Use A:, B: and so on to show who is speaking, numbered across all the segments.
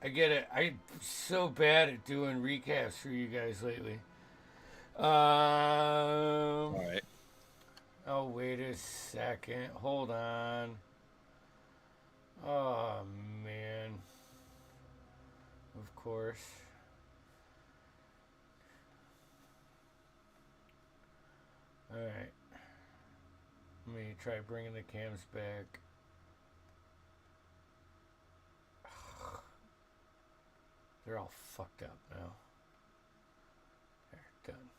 A: I get it. I'm so bad at doing recaps for you guys lately.
B: All right.
A: Oh, wait a second. Hold on. Oh, man. Of course. Alright. Let me try bringing the cams back. They're all fucked up now. There, done.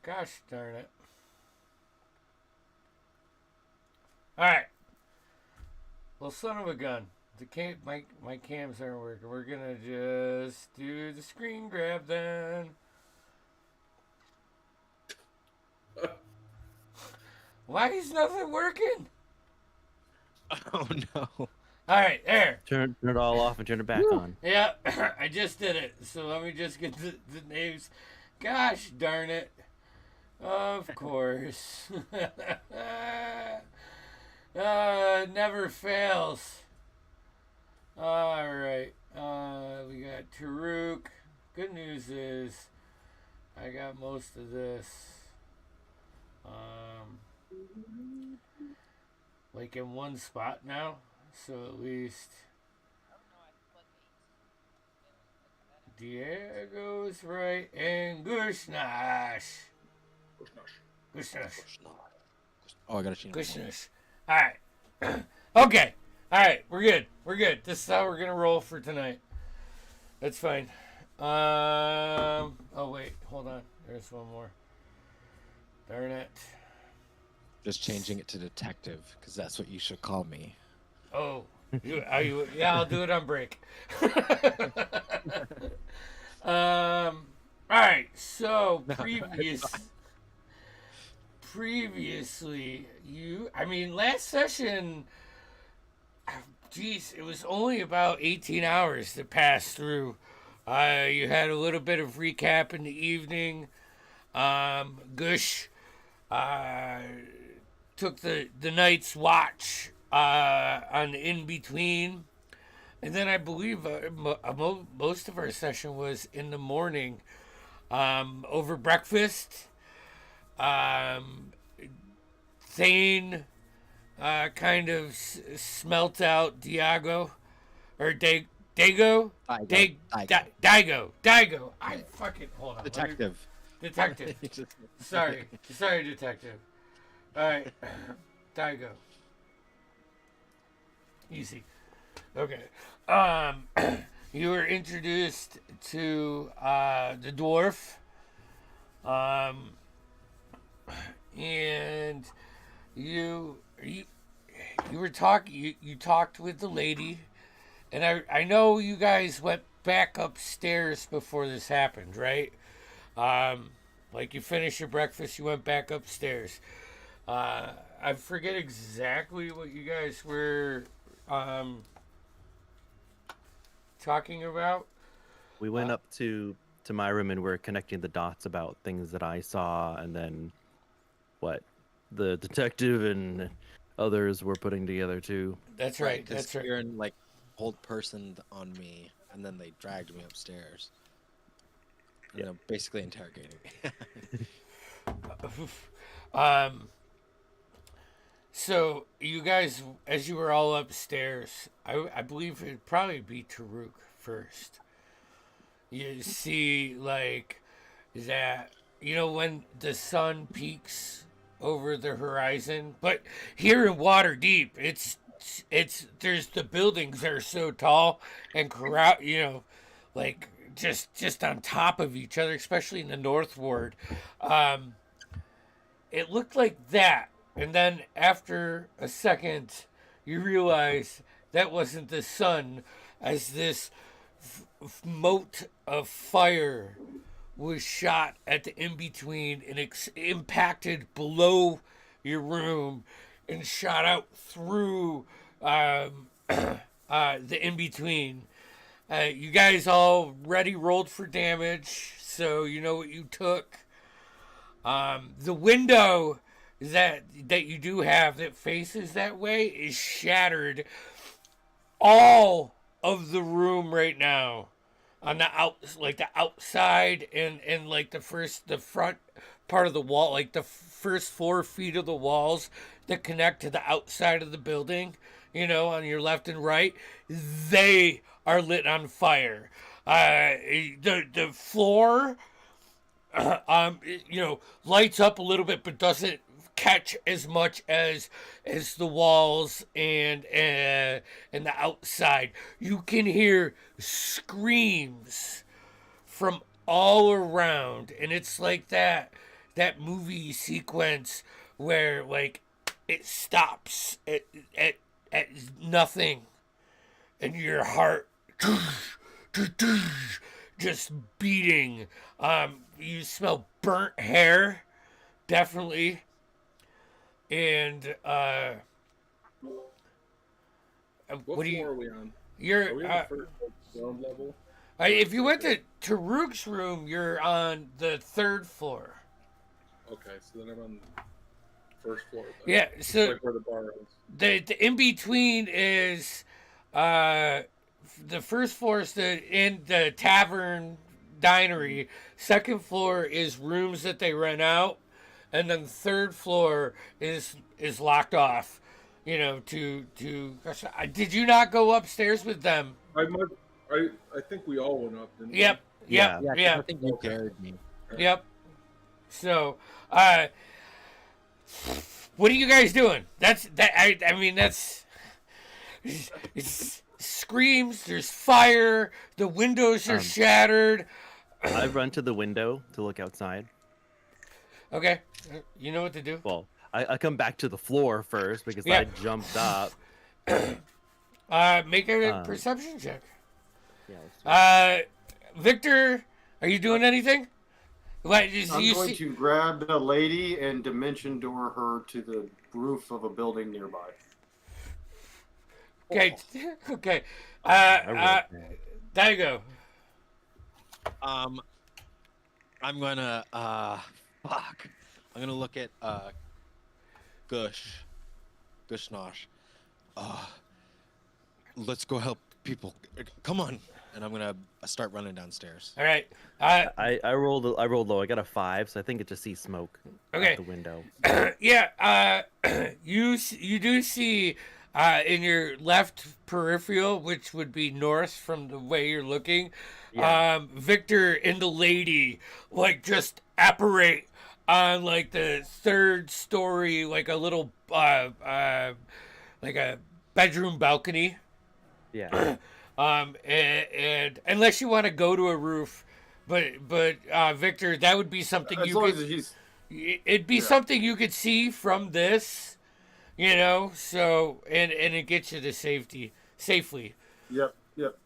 A: Gosh darn it. Alright. Well, son of a gun. My cams aren't working. We're gonna just do the screen grab then. Why is nothing working?
B: Oh no.
A: All right, there.
C: Turn it all off and turn it back on.
A: Yeah, I just did it. So let me just get the names. Gosh darn it. Of course. Never fails. All right. We got Taruk. Good news is I got most of this. Like in one spot now. So at least Diego's right and Gushnash. Gushnash.
B: Oh, I got to change.
A: Gushnash. All right. Okay. All right. We're good. We're good. This is how we're gonna roll for tonight. That's fine. Oh wait. Hold on. There's one more. Darn it.
B: Just changing it to detective because that's what you should call me.
A: Oh. Yeah, I'll do it on break. All right. So previously, last session. Geez, it was only about 18 hours that passed through. You had a little bit of recap in the evening. Gush took the night's watch on in between, and then I believe most of our session was in the morning over breakfast. Thane kind of smelt out Diago or Dago. Daigo. I fucking hold on.
B: Detective.
A: Detective. Sorry, detective. All right, Daigo. Easy. Okay. You were introduced to the dwarf, and you were talking. You talked with the lady, and I know you guys went back upstairs before this happened, right? Like you finished your breakfast, you went back upstairs. I forget exactly what you guys were talking about.
C: We went up to my room and we're connecting the dots about things that I saw, and then what the detective and others were putting together too.
A: That's right. That's right.
B: Kieran like hold personed on me, and then they dragged me upstairs. You know, basically interrogating me.
A: So you guys, as you were all upstairs, I believe it'd probably be Taruk first. You see, like, that, when the sun peaks over the horizon, but here in Waterdeep, there's the buildings that are so tall and like just on top of each other, especially in the North Ward. It looked like that. And then after a second, you realize that wasn't the sun, as this mote of fire was shot at the in-between and impacted below your room and shot out through the in-between. You guys already rolled for damage, so you know what you took. The window that you do have that faces that way is shattered. All of the room right now on the the outside and like the front part of the wall, like the first 4 feet of the walls that connect to the outside of the building, on your left and right, they are lit on fire. The floor, lights up a little bit, but doesn't catch as much as the walls and the outside. You can hear screams from all around, and it's like that movie sequence where like it stops at nothing, and your heart just beating. You smell burnt hair, definitely. And
D: What floor are we on?
A: You're
D: Are we on the first ground level?
A: if you went to Taruk's room, you're on the 3rd floor.
D: Okay, so then I'm on the first floor. Then.
A: Yeah,
D: It's
A: so
D: like where the bar is.
A: the in between is the first floor is the tavern dinery. 2nd floor is rooms that they rent out, and then 3rd floor is locked off. Did you not go upstairs with them?
D: I think we all went up. Didn't
A: Yep.
C: Yeah.
B: Yeah, 'cause
A: Yeah.
B: I think you carried me.
A: Yep. So, what are you guys doing? That's it's screams. There's fire. The windows are shattered.
C: I run to the window to look outside.
A: Okay, you know what to do.
C: Well, I come back to the floor first because
A: Yeah.
C: I jumped up.
A: Make a perception check.
C: Yeah, let's do it.
A: Victor, are you doing anything? What,
E: I'm going to grab the lady and dimension door her to the roof of a building nearby.
A: Okay, okay. There you go.
B: I'm gonna fuck. I'm gonna look at Gushnosh. Let's go help people. Come on. And I'm gonna start running downstairs.
A: All right.
C: I rolled low. I got a 5, so I think it just sees smoke
A: Okay.
C: out the window.
A: Yeah. You do see in your left peripheral, which would be north from the way you're looking,
C: Yeah.
A: Victor and the lady like just apparate on like the 3rd story, like a little like a bedroom balcony.
C: Yeah.
A: And unless you want to go to a roof, but Victor, that would be something
E: As
A: you
E: long
A: could.
E: as he's
A: It'd be something you could see from this, So and it gets you to safely.
E: Yep.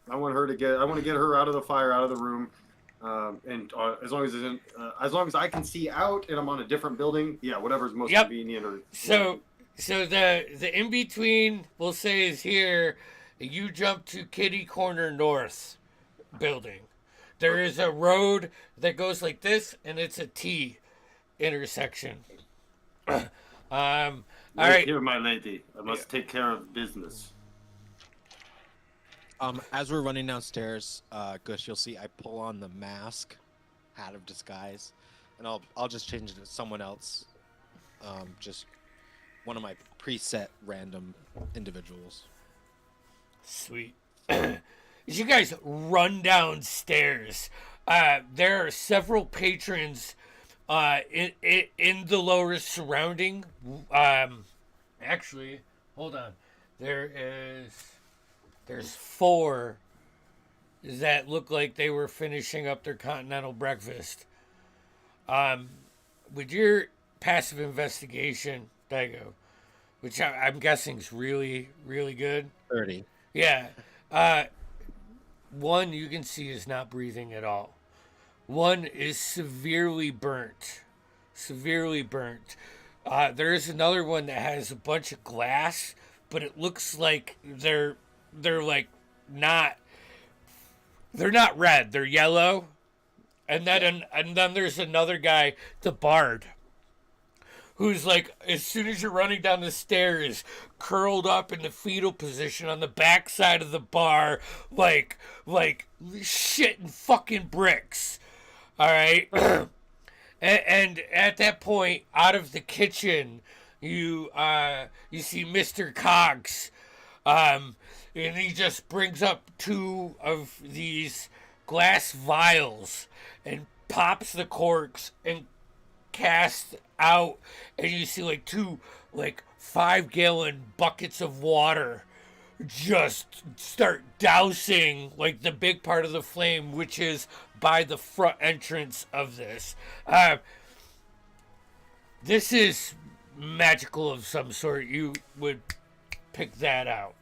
E: I want to get her out of the fire, out of the room, and as long as I can see out and I'm on a different building, whatever's most
A: Yep.
E: convenient. Or
A: So the in between we'll say is here. You jump to Kitty Corner North building. There is a road that goes like this, and it's a T intersection. All right.
E: Here, my lady. I must take care of business.
B: As we're running downstairs, Gush, you'll see I pull on the mask, hat of disguise, and I'll just change it to someone else. Just one of my preset random individuals.
A: Sweet. As you guys run downstairs, there are several patrons in the lower surrounding. Actually, hold on. There's 4 that look like they were finishing up their continental breakfast. With your passive investigation, Dago, which I'm guessing is really, really good.
B: 30.
A: Yeah. One you can see is not breathing at all. One is severely burnt. There is another one that has a bunch of glass, but it looks like they're like not red. They're yellow. And then there's another guy, the bard, who's like, as soon as you're running down the stairs, curled up in the fetal position on the backside of the bar, like shitting fucking bricks. All right. And at that point, out of the kitchen, you see Mr. Cogs, and he just brings up two of these glass vials and pops the corks and casts out, and you see like two 5-gallon buckets of water just start dousing like the big part of the flame, which is by the front entrance of this. This is magical of some sort. You would pick that out.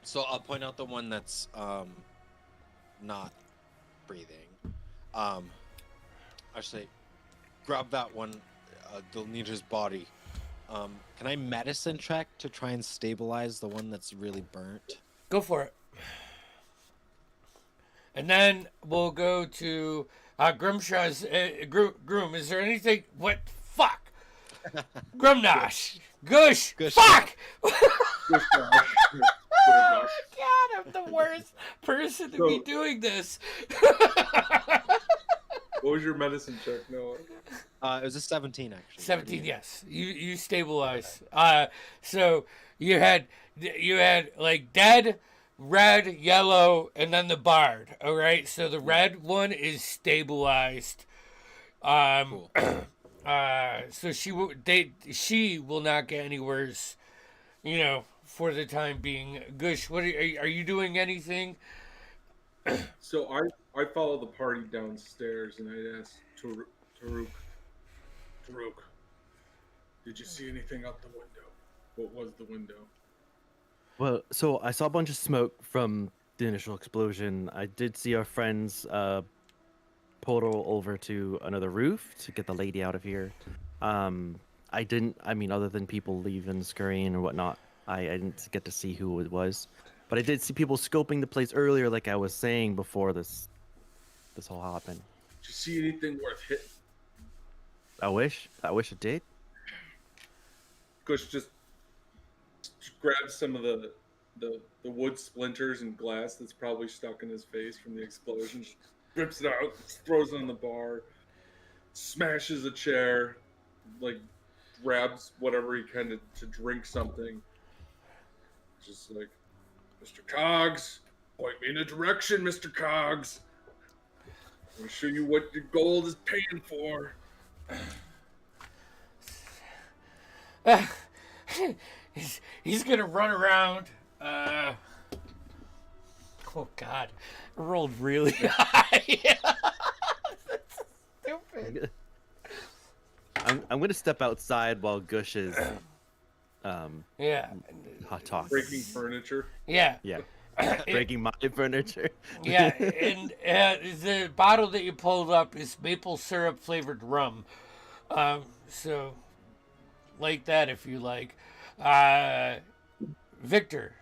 B: So I'll point out the one that's not breathing. Actually, grab that one. They'll need his body. Can I medicine check to try and stabilize the one that's really burnt?
A: Go for it. And then we'll go to Grimshaw's Groom. Is there anything? What? Fuck. Grimnosh. Gush.
B: Gush.
A: Fuck.
D: Gosh.
A: Oh, God, I'm the worst person to be doing this.
D: What was your medicine check, Noah?
B: It was a 17 actually.
A: 17, yes. You stabilize. So you had like dead, red, yellow, and then the bard. All right. So the red one is stabilized.
B: Cool.
A: So she will not get any worse. For the time being. Gush, what are you doing anything?
D: So I follow the party downstairs and I asked Taruk, did you see anything out the window? What was the window?
C: Well, so I saw a bunch of smoke from the initial explosion. I did see our friends portal over to another roof to get the lady out of here. Other than people leaving, scurrying and whatnot, I didn't get to see who it was. But I did see people scoping the place earlier, like I was saying before this all happened.
D: Did you see anything worth hitting?
C: I wish it did.
D: Gush just grabs some of the wood splinters and glass that's probably stuck in his face from the explosion, rips it out, throws it on the bar, smashes a chair, grabs whatever he can to drink something. Just like, Mr. Cogs, point me in a direction, Mr. Cogs. I'll show you what your gold is paying for.
A: He's gonna run around. Oh God, I rolled really high. That's stupid.
C: I'm gonna step outside while Gush is
A: Yeah.
C: hot talk.
D: Breaking furniture.
A: Yeah.
C: Yeah. Breaking my furniture.
A: Yeah, and the bottle that you pulled up is maple syrup flavored rum. So, like that if you like. Victor.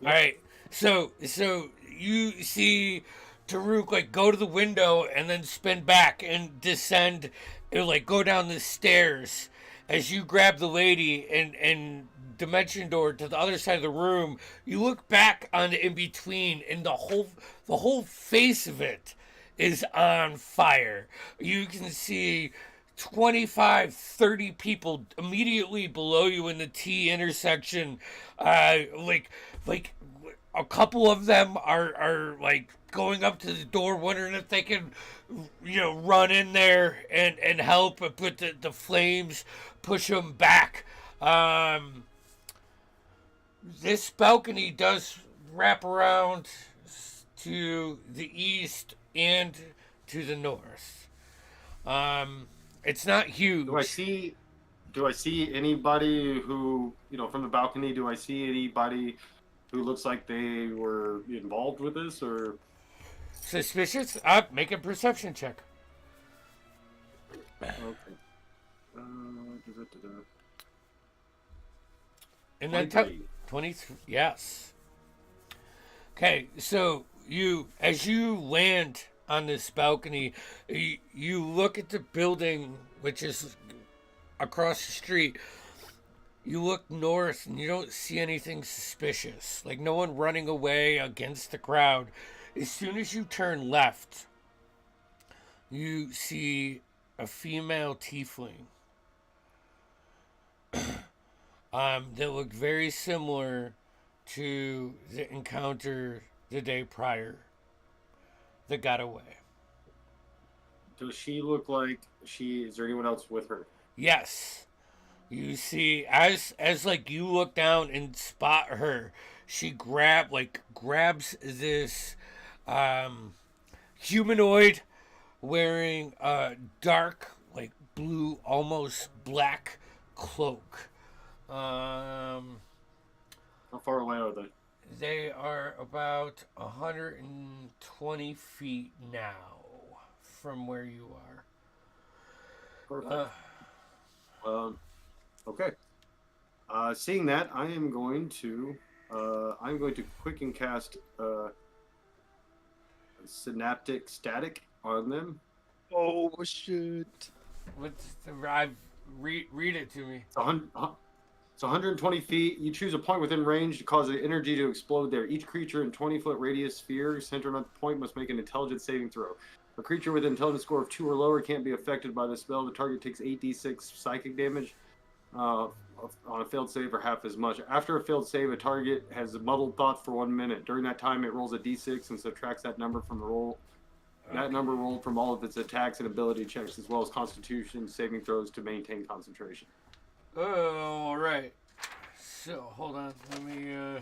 A: All right. So you see Taruk go to the window and then spin back and descend, go down the stairs as you grab the lady and dimension door to the other side of the room. You look back on the in between, and the whole face of it is on fire. You can see 25-30 people immediately below you in the T intersection. Like a couple of them are going up to the door wondering if they can run in there and help, but the flames push them back. This balcony does wrap around to the east and to the north. It's not huge.
E: Do I see anybody who, from the balcony, do I see anybody who looks like they were involved with this or
A: Suspicious? Make a perception check.
E: okay.
A: And then 23. Yes. Okay, so as you land on this balcony. You look at the building, which is across the street. You look north and you don't see anything suspicious, like no one running away against the crowd. As soon as you turn left, you see a female tiefling that looked very similar to the encounter the day prior that got away.
E: Does she look like she? Is there anyone else with her?
A: Yes. You see, as like you look down and spot her, she grabs this humanoid wearing a dark, like blue, almost black cloak.
E: How far away are they?
A: They are about 120 feet now from where you are.
E: Perfect. Okay. Seeing that, I am going to quicken cast synaptic static on them.
B: Oh shit!
A: What's the read it to me?
E: It's 120 feet. You choose a point within range to cause the energy to explode there. Each creature in 20-foot radius sphere centered on the point must make an intelligence saving throw. A creature with an intelligence score of 2 or lower can't be affected by the spell. The target takes 8d6 psychic damage on a failed save, or half as much. After a failed save, a target has muddled thoughts for 1 minute. During that time, it rolls a d6 and subtracts that number from the roll. That number rolled from all of its attacks and ability checks, as well as Constitution saving throws to maintain concentration.
A: Oh, all right. So hold on, let me.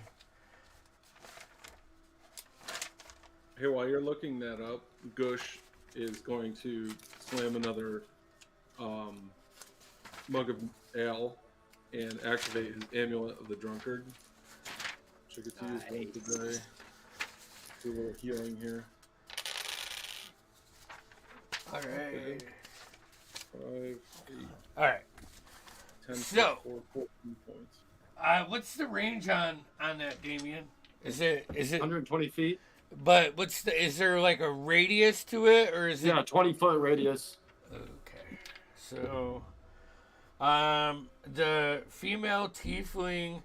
D: Hey, while you're looking that up, Gush is going to slam another mug of ale and activate his amulet of the drunkard. Which I get to use once a day. Do a little healing here.
A: All right.
D: 5, 8,
A: All right.
D: 10,
A: So-
D: 4, 14 points.
A: What's the range on that, Damien? Is it?
E: 120 feet?
A: But is there like a radius to it, or is it?
E: Yeah, 20-foot radius.
A: Okay. So, the female tiefling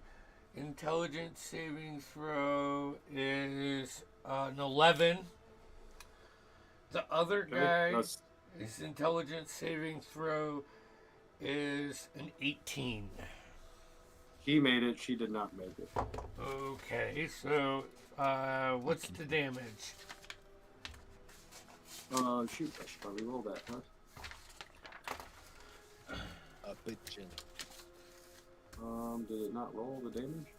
A: intelligence saving throw is an 11. The other guy,
E: That's-
A: his intelligence saving throw is an 18.
E: He made it. She did not make it.
A: Okay, so what's the damage?
E: Shoot, I should probably roll that, huh?
B: A bitchin'.
E: Did it not roll the damage?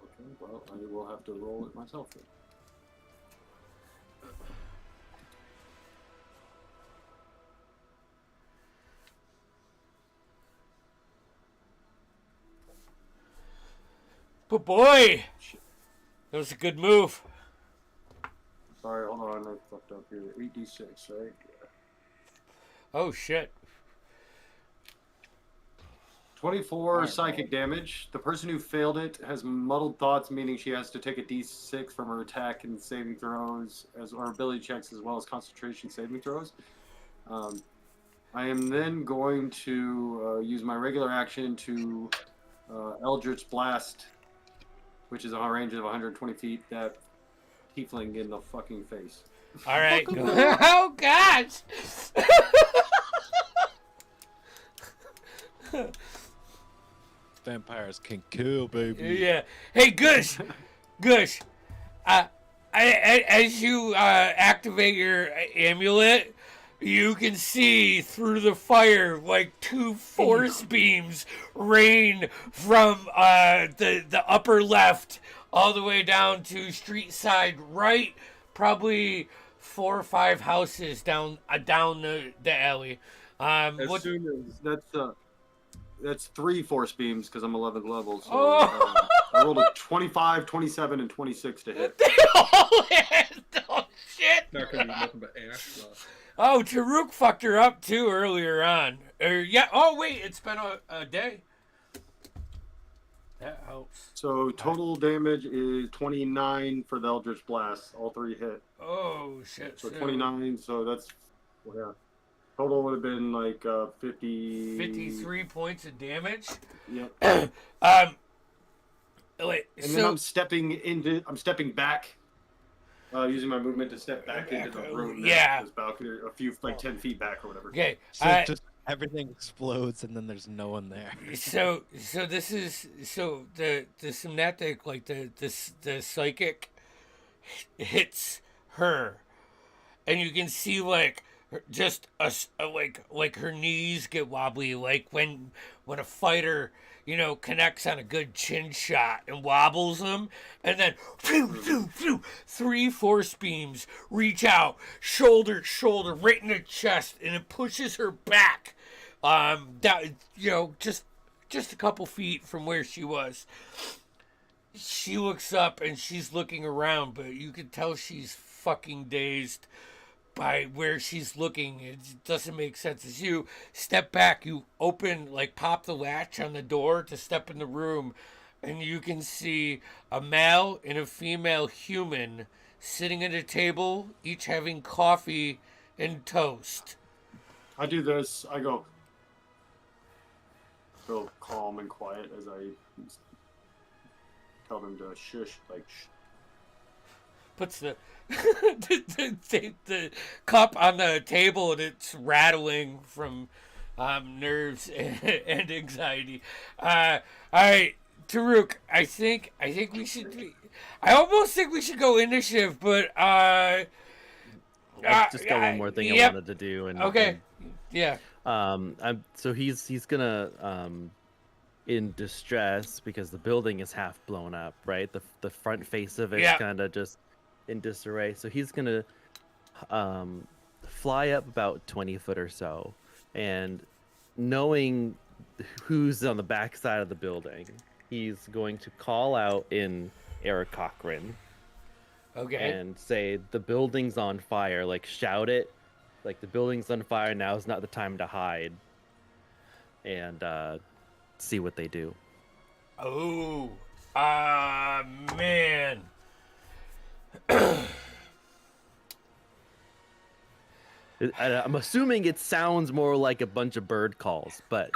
E: Okay, well, I will have to roll it myself then.
A: But boy, that was a good move.
E: Sorry, hold on, I fucked up here. 8d6, right?
A: Oh shit.
E: 24
B: Alright,
E: psychic damage. The person who failed it has muddled thoughts, meaning she has to take a d6 from her attack and saving throws, or ability checks, as well as concentration saving throws. I am then going to use my regular action to Eldritch Blast, which is a range of 120 feet, that tiefling in the fucking face.
A: All right. Oh gosh.
B: Vampires can kill, baby.
A: Yeah. Hey, Gush. Gush. As you activate your amulet, you can see through the fire like two force beams rain from the upper left all the way down to street side right, probably 4 or 5 houses down the alley.
D: As soon as
E: That's 3 force beams because I'm 11th level. So
A: Oh.
E: I rolled a 25, 27, and 26 to hit.
A: They all hit. Oh shit!
D: not gonna be nothing but ash left.
A: Oh, Taruk fucked her up too earlier on. Yeah. Oh wait, it's been a day. That helps.
E: So total damage is 29 for the Eldritch Blast. All 3 hit.
A: Oh shit!
E: So 29. So that's yeah. Total would have been like 50.
A: 53 points of damage.
E: Yep.
A: Wait,
E: And then I'm stepping back, using my movement to step back into the room.
A: Yeah.
E: This balcony, a few like 10 feet back or whatever.
A: Okay.
B: So just everything explodes and then there's no one there.
A: So this is the synaptic, like the psychic hits her, and you can see like just like her knees get wobbly, like when a fighter connects on a good chin shot and wobbles them, and then phew, phew, phew, 3 force beams reach out shoulder to shoulder right in the chest, and it pushes her back, down, just a couple feet from where she was. She looks up and she's looking around, but you can tell she's fucking dazed by where she's looking. It doesn't make sense. As you step back, you pop the latch on the door to step in the room, and you can see a male and a female human sitting at a table, each having coffee and toast.
E: I do this. I go calm and quiet as I tell them to shush, like shh.
A: Puts the the cup on the table, and it's rattling from nerves and anxiety. All right, Taruk, I think we should be. I almost think we should go initiative, but
C: I've just got one more thing I wanted to do. And
A: okay, yeah.
C: So he's gonna in distress because the building is half blown up, right? The front face of it's kind of just in disarray. So he's gonna fly up about 20 foot or so, and knowing who's on the back side of the building, he's going to call out in Eric Cochran.
A: Okay.
C: And say the building's on fire, like shout it, like the building's on fire, now's not the time to hide. And see what they do.
A: Oh, man.
C: I'm assuming it sounds more like a bunch of bird calls, but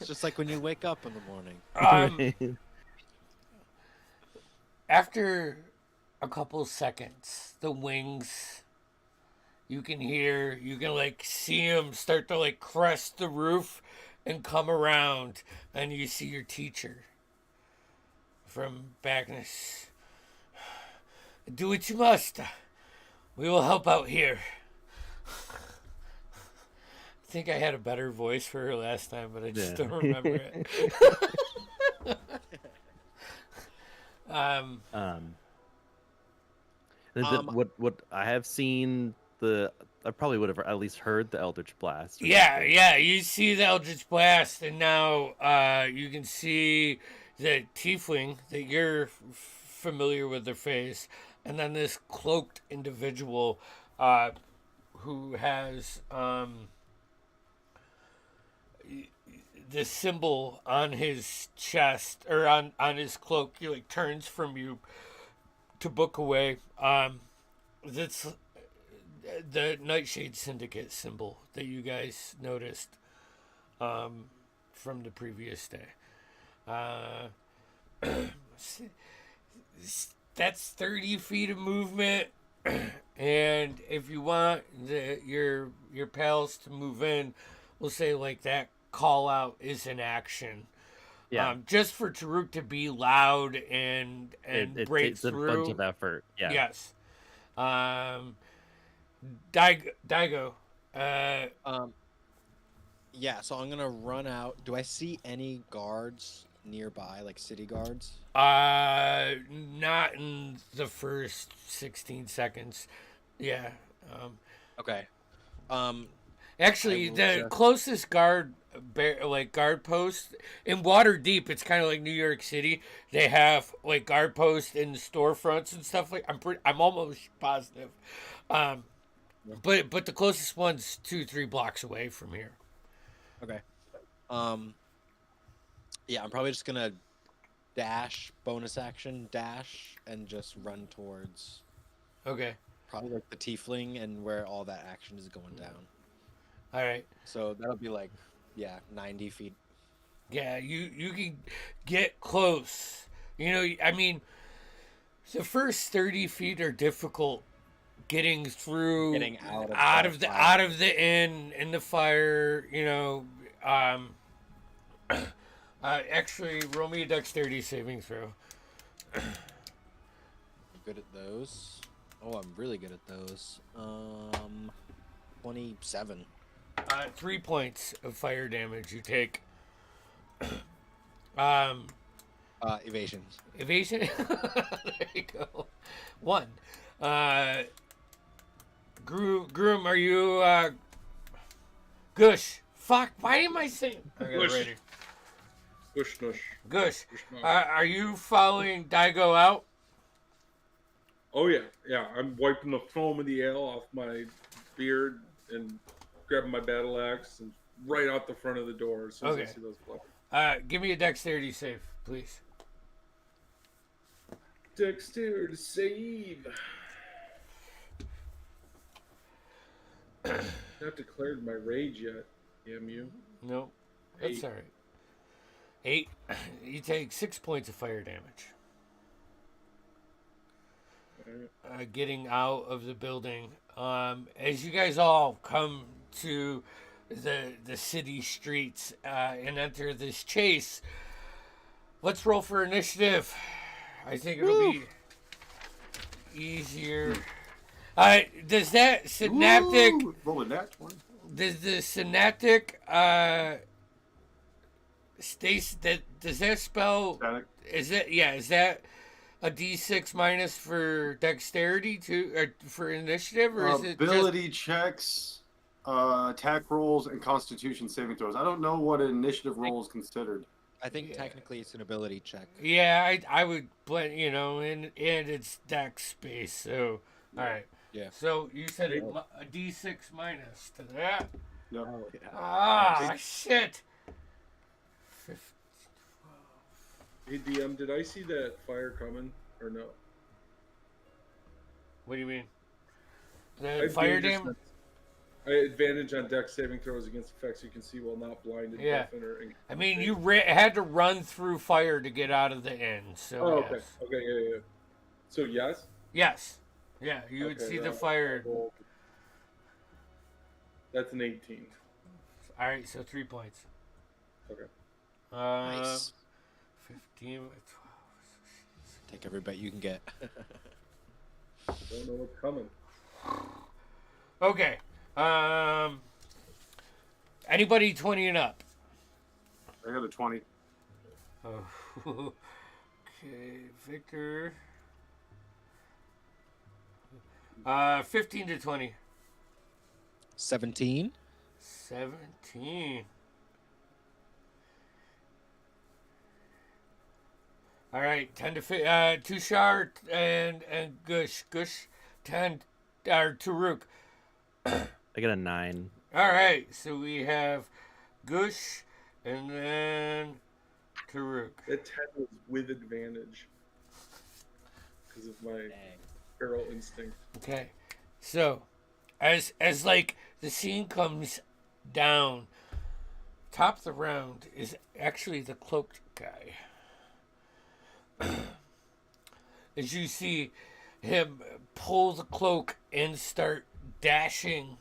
B: It's just like when you wake up in the morning.
A: After a couple seconds, the wings, you can see them start to crest the roof and come around, and you see your teacher from Bagnus. Do what you must. We will help out here. I think I had a better voice for her last time, but I just don't remember it.
C: What I have seen, I probably would have at least heard the Eldritch Blast.
A: Yeah, you see the Eldritch Blast, and now you can see the tiefling that you're familiar with their face, and then this cloaked individual who has this symbol on his chest, or on his cloak. He turns from you to book away. That's the Nightshade Syndicate symbol that you guys noticed from the previous day. That's 30 feet of movement, and if you want your pals to move in, we'll say that call out is an action.
C: Yeah.
A: Just for Taruk to be loud and break
C: it's
A: through.
C: a bunch of effort. Yeah.
A: Yes. Daigo.
B: Yeah, so I'm gonna run out. Do I see any guards nearby, like city guards?
A: Not in the first 16 seconds. Yeah.
B: Okay.
A: Actually, the closest guard post in Waterdeep, it's kind of like New York City. They have guard posts in the storefronts and stuff. I'm almost positive. But the closest one's 2-3 blocks away from here.
B: Okay. Yeah, I'm probably just gonna dash, bonus action, dash, and just run towards
A: Okay.
B: probably like the tiefling and where all that action is going down.
A: All right.
B: So that'll be like, yeah, 90 feet.
A: Yeah, you can get close. You know, I mean, the first 30 feet are difficult getting through
B: Getting out of
A: out
B: that
A: of the
B: fire.
A: out of the inn in the fire, you know. Actually, roll me a dexterity saving throw.
B: I'm good at those. Oh, I'm really good at those. 27.
A: 3 points of fire damage you take.
B: Evasion.
A: Evasion. There you go. 1. Groom, are you Gush? Fuck, why am I saying I got it
D: Gush.
A: right here.
D: Gush nush.
A: Gush,
D: Gush nush.
A: are you following Daigo out?
D: Oh yeah, yeah. I'm wiping the foam of the ale off my beard and grabbing my battle axe and right out the front of the door as soon as
A: Okay.
D: I see those flowers.
A: Give me a dexterity save, please.
D: Dexterity save. Not declared my rage yet. Damn you.
A: No, that's
D: 8.
A: all right. 8. You take 6 points of fire damage. Getting out of the building. As you guys all come to the city streets and enter this chase, let's roll for initiative. I think it'll be easier. Does that synaptic?
E: Ooh, rolling that one.
A: Does the synaptic stace that? Does that spell?
E: Static.
A: Is that a D6 minus for dexterity too, or for initiative, or is it
E: Ability checks, attack rolls, and Constitution saving throws. I don't know what an initiative roll is considered.
B: I think
A: Yeah.
B: technically it's an ability check.
A: Yeah, I would blend, you know, and it's dex space. So all right.
B: Yeah.
A: So you said a D6 minus to that.
E: Yep.
B: Oh, yeah.
A: Ah, shit. 15.
D: Hey DM, did I see that fire coming or no?
A: What do you mean?
D: I
A: The
D: have
A: fire
D: dangerous
A: dam?
D: sense. I advantage on dex saving throws against effects you can see while not blinded,
A: Yeah.
D: deafened, or
A: I mean, you had to run through fire to get out of the inn. So
D: Oh, okay.
A: yes.
D: Okay, yeah. So yes.
A: Yes. Yeah, you would
D: Okay,
A: see the
D: then
A: fire.
D: roll. That's an 18.
A: All right, so 3 points.
D: Okay.
B: Nice.
A: 15, 12.
B: Take every bet you can get.
D: Don't know what's coming.
A: Okay. Anybody 20 and up?
E: I got a 20.
A: Oh. Okay, Victor. 15 to 20.
B: 17.
A: 17. All right, 10 to Tushar and Gush 10 or Taruk.
C: I got a 9.
A: All right, so we have Gush and then Taruk.
D: That 10 was with advantage because of my feral instinct.
A: Okay, so as like the scene comes down, top of the round is actually the cloaked guy. As you see him pull the cloak and start dashing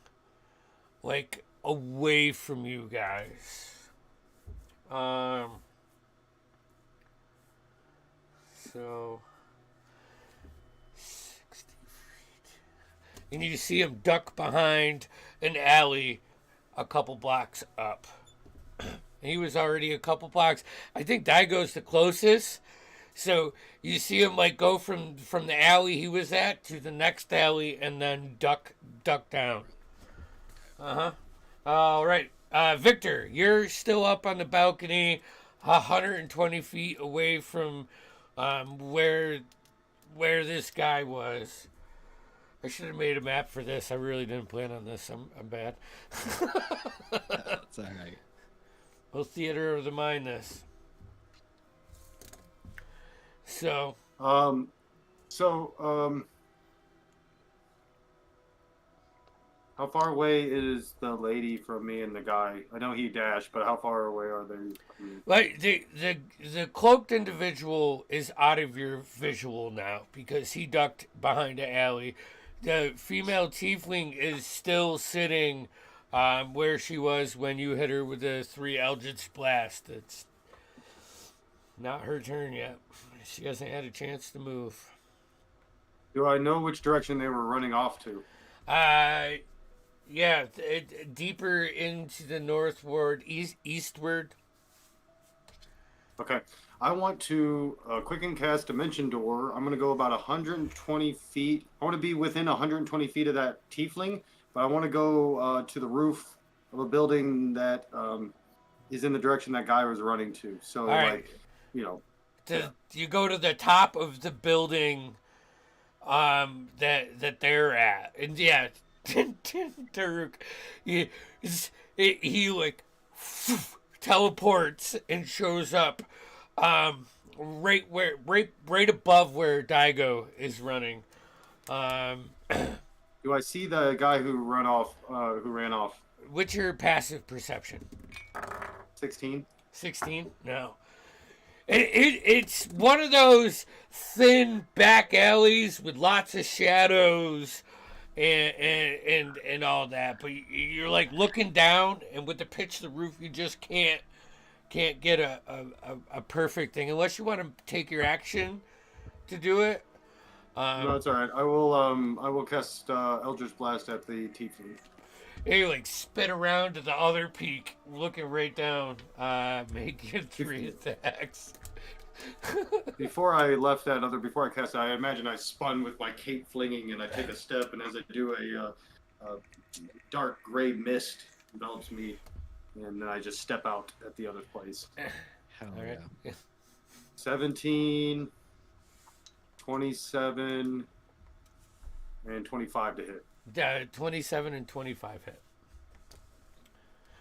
A: like away from you guys. So 60 feet. And you see him duck behind an alley a couple blocks up. He was already a couple blocks. I think Daigo's the closest. So you see him like go from the alley he was at to the next alley and then duck down. All right, Victor, you're still up on the balcony, 120 feet away from where this guy was. I should have made a map for this. I really didn't plan on this. I'm bad.
B: That's all right.
A: Well, theater of the mind. This. So
E: how far away is the lady from me and the guy? I know he dashed, but how far away are they? I mean,
A: like the cloaked individual is out of your visual now because he ducked behind an alley. The female tiefling is still sitting where she was when you hit her with the 3 Eldritch Blast. It's not her turn yet. She hasn't had a chance to move.
E: do I know which direction they were running off to?
A: Yeah, deeper into the northward, eastward.
E: Okay. I want to quicken cast Dimension Door. I'm going to go about 120 feet. I want to be within 120 feet of that tiefling, but I want to go to the roof of a building that is in the direction that guy was running to. So,
A: All right.
E: like, you know.
A: You go to the top of the building that they're at. And yeah, Daruk, he like teleports and shows up right above where Daigo is running.
E: Do I see the guy who ran off?
A: What's your passive perception?
E: 16.
A: 16? No. It's one of those thin back alleys with lots of shadows and all that. But you're like looking down, and with the pitch of the roof, you just can't get a perfect thing unless you want to take your action to do it.
E: No, it's all right. I will cast Eldritch Blast at the tiefling.
A: You like spin around to the other peak, looking right down. Make it 3 attacks.
E: Before I cast it, I imagine I spun with my cape flinging, and I take a step, and as I do, a dark gray mist envelops me, and then I just step out at the other place.
B: Hell
A: All right.
B: yeah.
E: 17, 27, and 25 to hit.
A: 27 and 25 hit.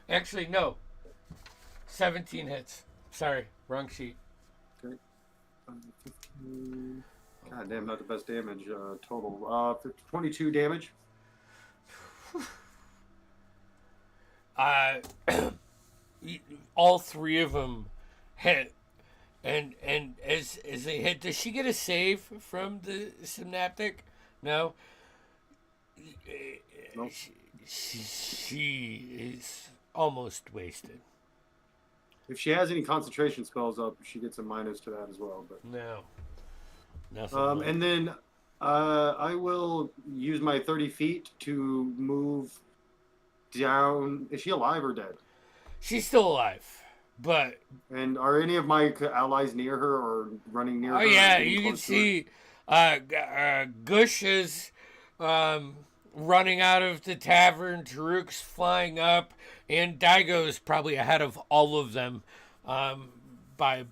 A: Actually, no. 17 hits. Sorry, wrong sheet.
E: Okay. 15. God damn, not the best damage total. 22 damage.
A: All 3 of them hit. And as they hit, does she get a save from the synaptic? No.
E: Nope.
A: She is almost wasted.
E: If she has any concentration spells up, she gets a minus to that as well. But
A: No. Nothing.
E: and then I will use my 30 feet to move down. Is she alive or dead?
A: She's still alive, but
E: And are any of my allies near her or running near her?
A: oh
E: or
A: yeah,
E: getting
A: you can
E: close to her?
A: see Gush is running out of the tavern. Taruk's flying up, and Daigo's probably ahead of all of them by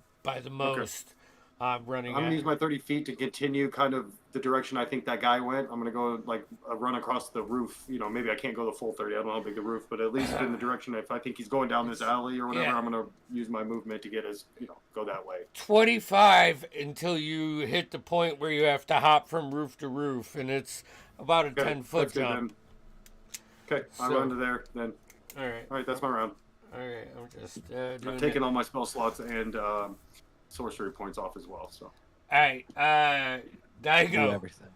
A: the most. Running.
E: I'm gonna use my 30 feet to continue kind of the direction I think that guy went. I'm gonna go like run across the roof. You know, maybe I can't go the full 30. I don't know how big the roof, but at least in the direction. If I think he's going down this alley or whatever,
A: Yeah.
E: I'm gonna use my movement to get go that way.
A: 25 until you hit the point where you have to hop from roof to roof, and it's about a
E: Okay,
A: 10-foot
E: that's good
A: jump.
E: then. Okay, I'll
A: So-
E: run to there then.
A: All right.
E: All right, that's my round.
A: All right. I'm just doing
E: I've taken all my spell slots and sorcery points off as well. So
A: All right.
B: Do
A: Daigo.
B: everything.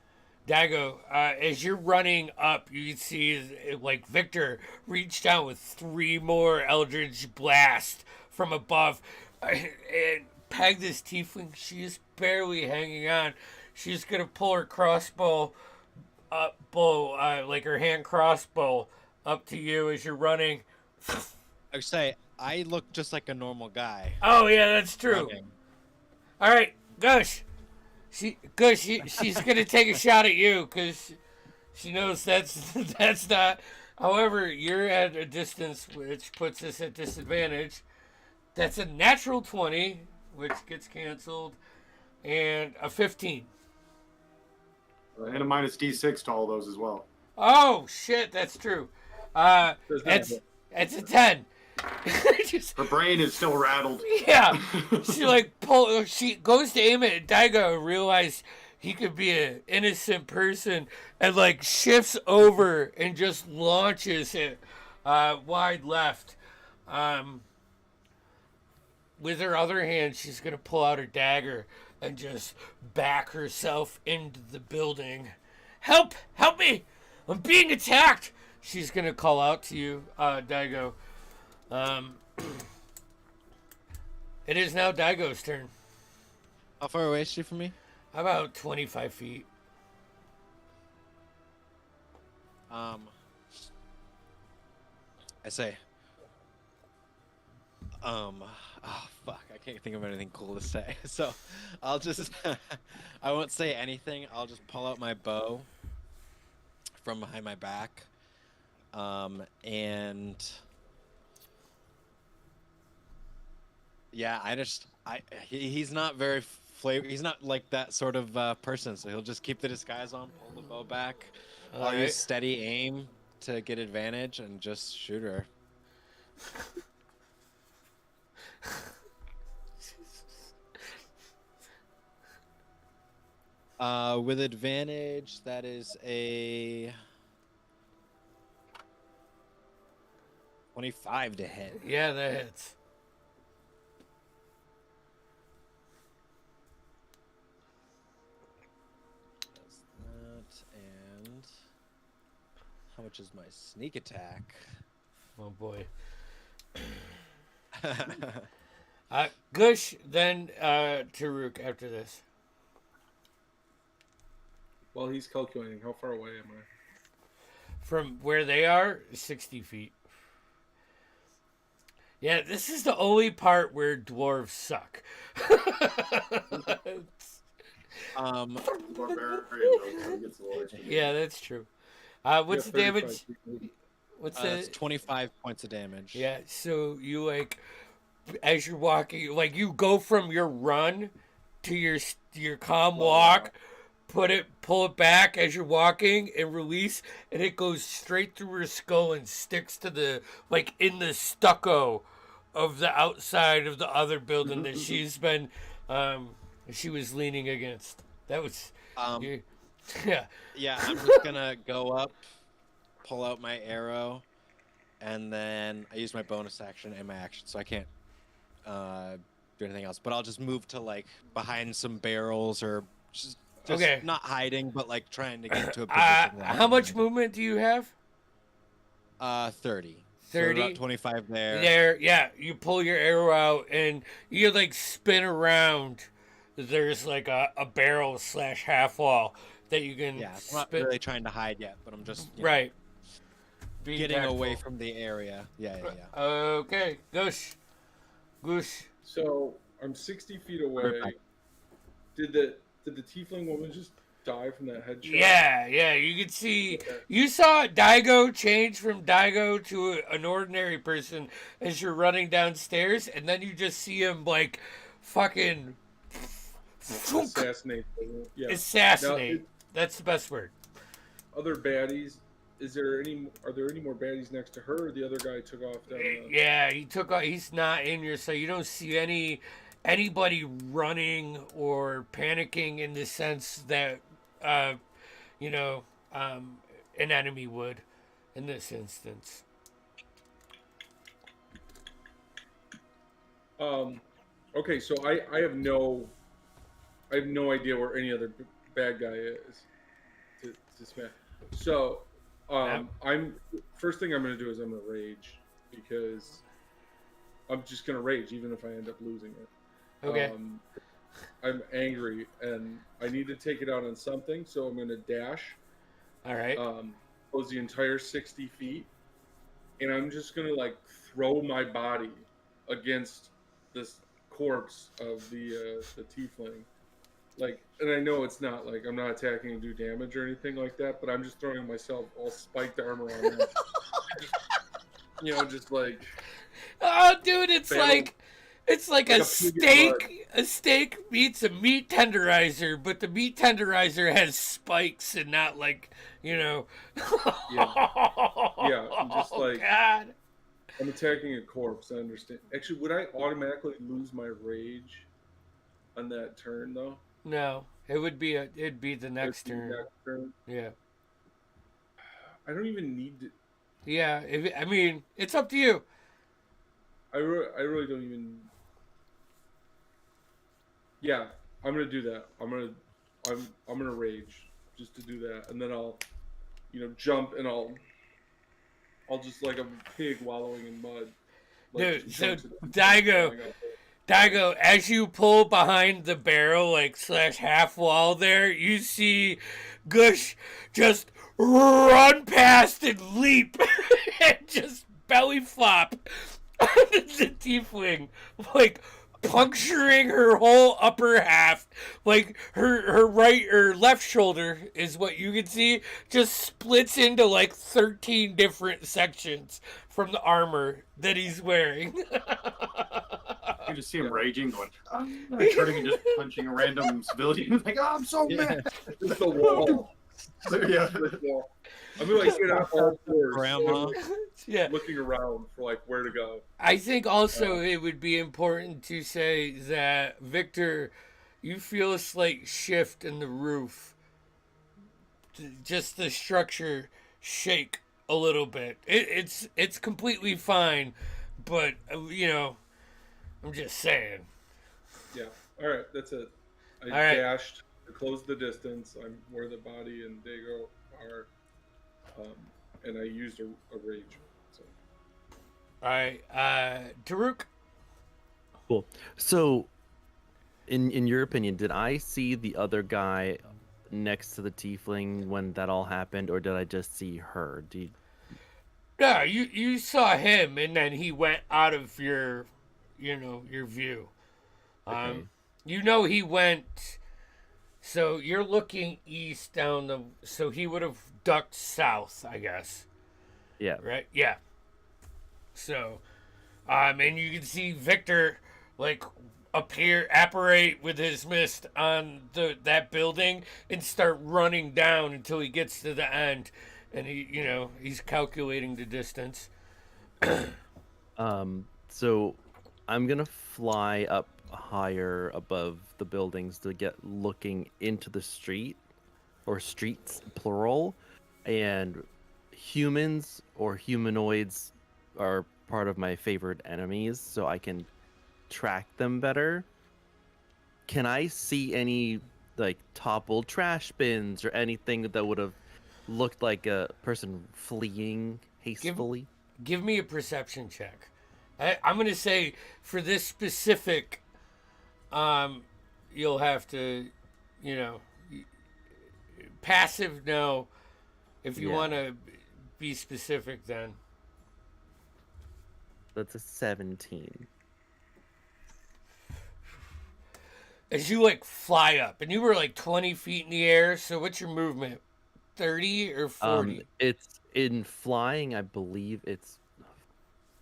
A: Daigo, as you're running up, you can see like Victor reached down with 3 more Eldritch Blast from above and peg this tiefling. She's barely hanging on. She's gonna pull her crossbow like her hand crossbow up to you as you're running.
B: I would say I look just like a normal guy.
A: Oh yeah, that's true.
B: running.
A: All right, Gush. She's gonna take a shot at you because she knows that's not. However, you're at a distance which puts us at disadvantage. That's a natural 20, which gets canceled, and a 15.
E: and a minus D6 to all those as well.
A: Oh shit, that's true.
D: Does not
A: It's a 10. Just,
E: Her brain is still rattled.
A: yeah. She goes to aim it at Daigo and realize he could be an innocent person and like shifts over and just launches it wide left. With her other hand, she's gonna pull out her dagger and just back herself into the building. Help! Help me! I'm being attacked! She's gonna call out to you, Daigo. It is now Daigo's turn.
B: How far away is she from me?
A: About 25 feet.
B: I say, oh fuck, I can't think of anything cool to say. So, I'll just, I won't say anything. I'll just pull out my bow from behind my back, and yeah, he's not very he's not like that sort of person. So he'll just keep the disguise on, pull the bow back. I'll
A: Alright.
B: use steady aim to get advantage and just shoot her. With advantage, that is a 25 to hit.
A: Yeah, that hits.
B: That's that, and how much is my sneak attack?
A: Oh boy. Gush, then Taruk after this.
D: While he's calculating, how far away am I?
A: From where they are, 60 feet. Yeah, this is the only part where dwarves suck. Yeah, that's true. What's the damage? What's
B: It's
A: the
B: 25 points of damage.
A: Yeah, so you like as you're walking, like you go from your run to your calm walk, pull it back as you're walking and release, and it goes straight through her skull and sticks to the like in the stucco of the outside of the other building that she's been she was leaning against. That was yeah.
B: Yeah, I'm just gonna go up, pull out my arrow, and then I use my bonus action and my action, so I can't do anything else. But I'll just move to like behind some barrels or just
A: Okay.
B: not hiding, but like trying to get to a position. where I
A: How
B: can
A: much
B: hide.
A: movement do you have?
B: 30.
A: 30?
B: So about 25 there.
A: There, yeah. You pull your arrow out and you like spin around. There's like a barrel / half wall that you can
B: Yeah, I'm not
A: spin.
B: really trying to hide yet, but I'm just you know,
A: Right. Be
B: getting away
A: tactful.
B: from the area. Yeah.
A: Okay, Goosh.
D: So I'm 60 feet away.
B: Perfect.
D: Did the tiefling woman just die from that headshot?
A: Yeah. You could see. You saw Daigo change from Daigo to an ordinary person as you're running downstairs, and then you just see him like fucking
D: Assassinate. Yeah.
A: assassinate.
D: Now,
A: That's the best word.
D: other baddies. Are there any more baddies next to her, or the other guy took off down the...
A: Yeah, he took off. He's not in your sight. You don't see anybody running or panicking in the sense that an enemy would in this instance.
D: Okay, so I have no idea where any other bad guy is to smash. So first thing I'm gonna do is I'm gonna rage, because I'm just gonna rage even if I end up losing it.
A: Okay.
D: I'm angry and I need to take it out on something, so I'm gonna dash.
A: All right.
D: Goes the entire 60 feet, and I'm just gonna like throw my body against this corpse of the tiefling. Like, and I know it's not like I'm not attacking and do damage or anything like that, but I'm just throwing myself all spiked armor on them. Just like.
A: Oh, dude, it's
D: Battle.
A: like a steak. A steak meets a meat tenderizer, but the meat tenderizer has spikes and not like.
D: Yeah, I'm just like.
A: God.
D: I'm attacking a corpse. I understand. Actually, would I automatically lose my rage on that turn though?
A: No, it'd be the next
D: It'd be
A: turn.
D: next turn.
A: Yeah.
D: I don't even need to.
A: Yeah, I mean, it's up to you.
D: I really don't even. Yeah, I'm gonna do that. I'm gonna rage just to do that, and then I'll, jump and I'll just like a pig wallowing in mud. Like
A: Dude,
D: just
A: so
D: chunks of
A: Daigo,
D: flying up.
A: Daigo, as you pull behind the barrel, like slash half wall there, you see Gush just run past and leap and just belly flop onto the tiefling, like puncturing her whole upper half. Like her right or left shoulder is what you can see, just splits into like 13 different sections from the armor that he's wearing.
E: You just see him raging, going, turning and just punching a random civilian. Like, oh, I'm so mad.
D: Just the wall.
E: Yeah.
D: The wall. I mean, like get out all fours,
B: Grandma.
D: and, like,
A: Yeah.
D: looking around for like where to go.
A: I think also it would be important to say that Victor, you feel a slight shift in the roof. Just the structure shake a little bit. It's completely fine, but I'm just saying.
D: Yeah. All right, that's it. I
A: All right.
D: dashed to close the distance. I'm where the body and Dago are, and I used a rage. So
A: All right, Taruk.
C: Cool. So, in your opinion, did I see the other guy next to the tiefling when that all happened, or did I just see her?
A: No, you saw him, and then he went out of your view.
C: Okay.
A: He went. So you're looking east down the. So he would have ducked south, I guess.
C: Yeah.
A: Right. Yeah. So, and you can see Victor like apparate with his mist on that building and start running down until he gets to the end, and he's calculating the distance.
C: So I'm gonna fly up higher above the buildings to get looking into the street, or streets plural, and humans or humanoids are part of my favorite enemies, so I can track them better. Can I see any like toppled trash bins or anything that would have looked like a person fleeing hastily?
A: Give me a perception check. I'm gonna say for this specific, you'll have to, passive no. If you
C: Yeah.
A: want to be specific, then
C: That's a 17.
A: as you like fly up, and you were like 20 feet in the air. So what's your movement? 30 or 40?
C: It's in flying, I believe it's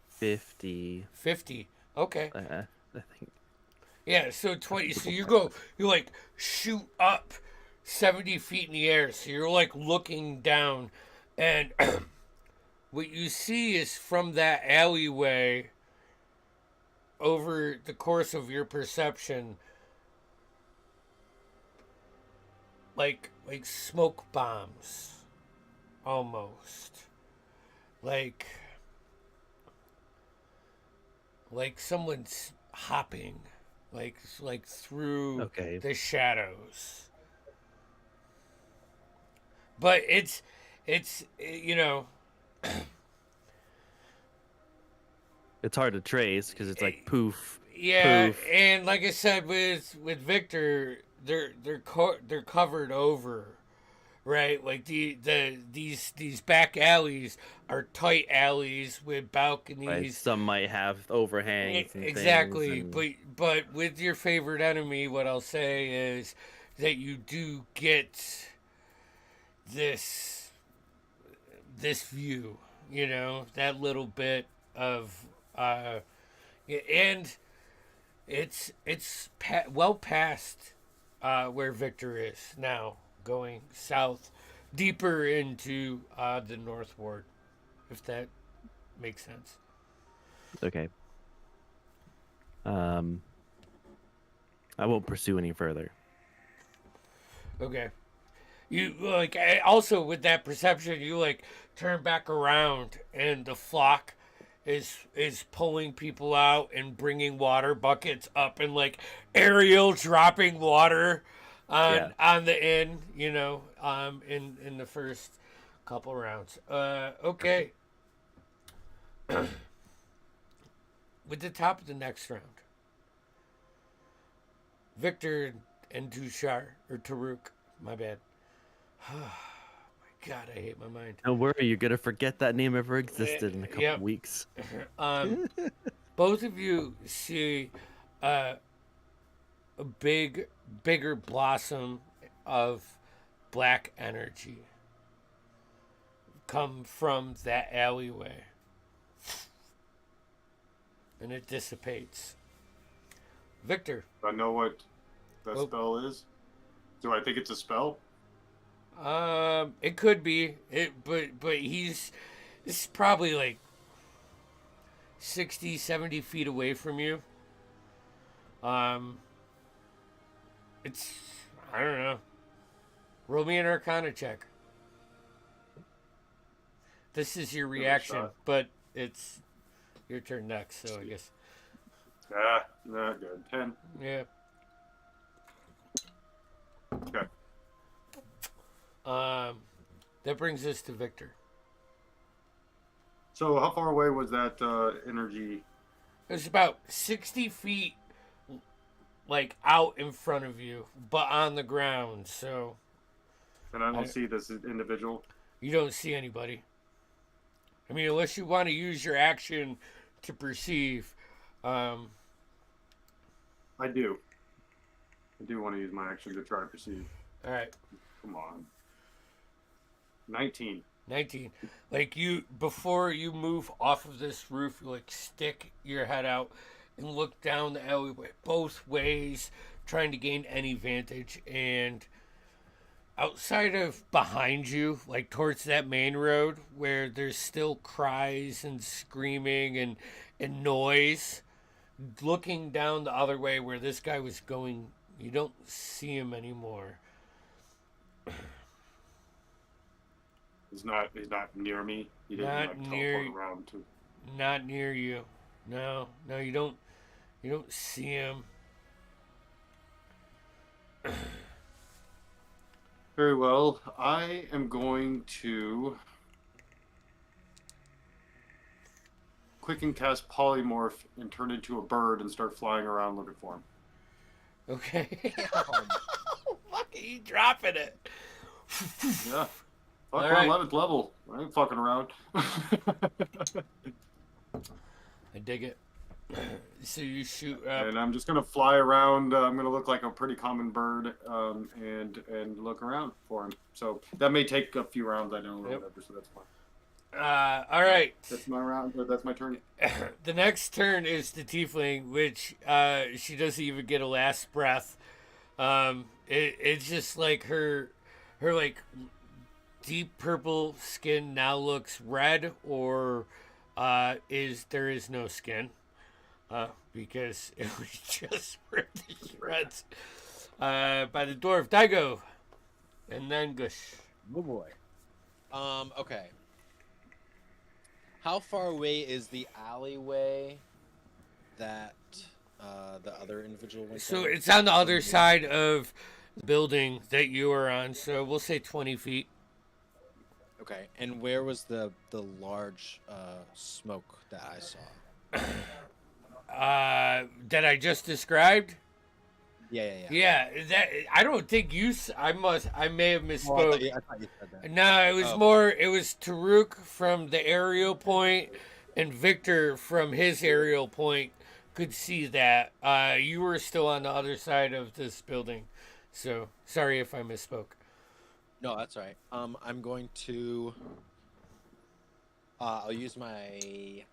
C: 50.
A: 50. Okay.
C: I think.
A: Yeah, so 20. So you like shoot up 70 feet in the air. So you're like looking down, and what you see is from that alleyway, over the course of your perception, like smoke bombs, almost, like someone's hopping, like through
C: Okay.
A: the shadows. But it's
C: It's hard to trace because it's like poof.
A: yeah,
C: Poof.
A: and like I said with Victor, they're covered over, right? Like these back alleys are tight alleys with balconies.
C: Right? Some might have overhangs. And
A: Exactly,
C: things and-
A: but with your favorite enemy, what I'll say is that you do get this view, that little bit of and it's well past where Victor is now, going south, deeper into the North Ward, if that makes sense.
C: Okay. Um, I won't pursue any further.
A: Okay. You like also with that perception, you like turn back around, and the flock is pulling people out and bringing water buckets up, and like Ariel dropping water
C: Yeah.
A: on the inn. In the first couple rounds. Okay. With the top of the next round, Victor and Tushar or Taruk. My bad. God, I hate my mind.
C: Don't worry, you're gonna forget that name ever existed in a couple
A: Yep.
C: weeks.
A: Both of you see a bigger blossom of black energy come from that alleyway, and it dissipates. Victor.
E: Do I know what that
A: Oh.
E: spell is? Do I think it's a spell?
A: It could be it, but this is probably like 60, 70 feet away from you. It's I don't know. Roll me an Arcana check. This is your
E: Give it a
A: reaction,
E: shot.
A: but it's your turn next, so I guess
E: Ah, not good. 10.
A: yeah.
E: Okay.
A: That brings us to Victor.
E: So how far away was that energy?
A: It's about 60 feet, like out in front of you, but on the ground. So
E: And I don't see this individual.
A: you don't see anybody. I mean, unless you want to use your action to perceive.
E: I do. I do want to use my action to try to perceive.
A: All right.
E: Come on. 19.
A: 19. Like before you move off of this roof, you like stick your head out and look down the alleyway both ways, trying to gain any vantage. And outside of behind you, like towards that main road where there's still cries and screaming and noise, looking down the other way where this guy was going, you don't see him anymore.
E: He's not near me. He didn't
A: Not
E: like
A: near-
E: teleport around to.
A: Not near you. No, you don't see him.
E: Very well. I am going to quicken cast polymorph and turn into a bird and start flying around looking for him.
A: Okay. Fuck, you dropping it.
E: Yeah. Fuck,
A: All
E: we're
A: right.
E: 11th level. I ain't fucking around.
A: I dig it. So you shoot up.
E: And I'm just gonna fly around. I'm gonna look like a pretty common bird, and look around for him. So that may take a few rounds, I know, or
A: Yep.
E: whatever. So that's fine.
A: All right.
E: That's my round. Or that's my turn.
A: The next turn is the tiefling, which she doesn't even get a last breath. It's just like her like deep purple skin now looks red, or there is no skin, because it was just ripped to shreds by the dwarf Daigo, and then Gush.
B: Oh boy. Okay. How far away is the alleyway that the other individual went
A: So
B: down?
A: it's on the other side of the building that you are on. So we'll say 20 feet.
B: Okay, and where was the large smoke that I saw?
A: That I just described.
B: Yeah.
A: Yeah, that I don't think you. I may have
B: Oh, I
A: misspoke.
B: thought you said that.
A: No, it was
B: Oh.
A: more. It was Taruk from the aerial point, and Victor from his aerial point could see that. You were still on the other side of this building, so sorry if I misspoke.
B: No, that's all right. I'm going to. I'll use my.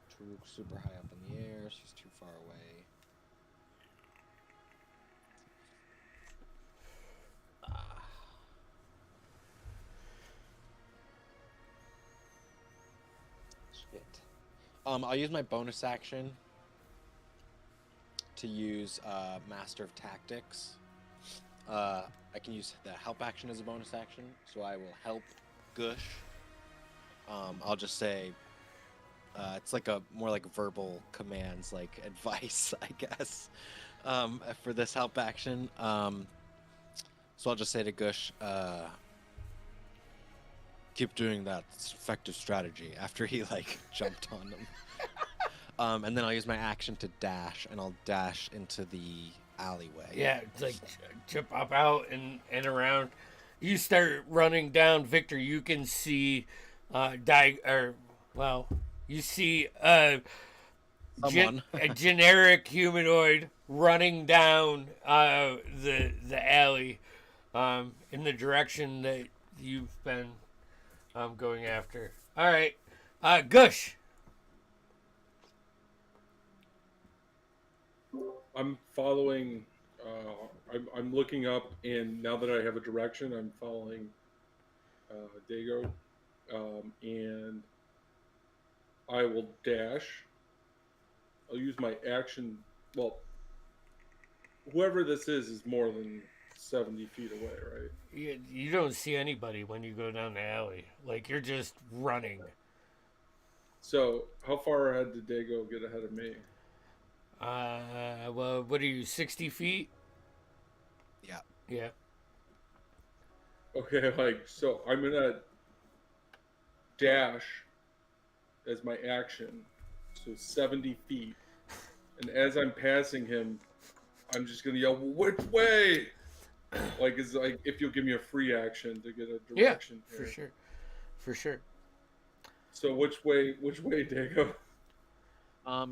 B: Taruk's super high up in the air. She's too far away. I'll use my bonus action to use Master of Tactics. I can use the help action as a bonus action, so I will help Gush. I'll just say it's like a more like verbal commands, like advice, I guess, for this help action. So I'll just say to Gush, keep doing that. It's effective strategy. After he like jumped on them. And then I'll use my action to dash, and I'll dash into the alleyway.
A: Yeah, it's like jump up out and around. You start running down, Victor. You can see, you see
B: Someone.
A: a generic humanoid running down the alley, in the direction that you've been going after. All right, Gush.
D: I'm following. I'm looking up, and now that I have a direction, I'm following Dago, and I will dash. I'll use my action. Well, whoever this is more than 70 feet away, right?
A: You don't see anybody when you go down the alley. Like, you're just running.
D: So, how far ahead did Dago get ahead of me?
A: Well, what are you, 60 feet?
B: Yeah.
A: Yeah.
D: Okay, so I'm gonna dash as my action, so 70 feet. And as I'm passing him, I'm just gonna yell, "Which way?" Like, it's like if you'll give me a free action to get a direction.
A: Yeah,
D: here.
A: for sure. For sure.
D: So which way, Dago?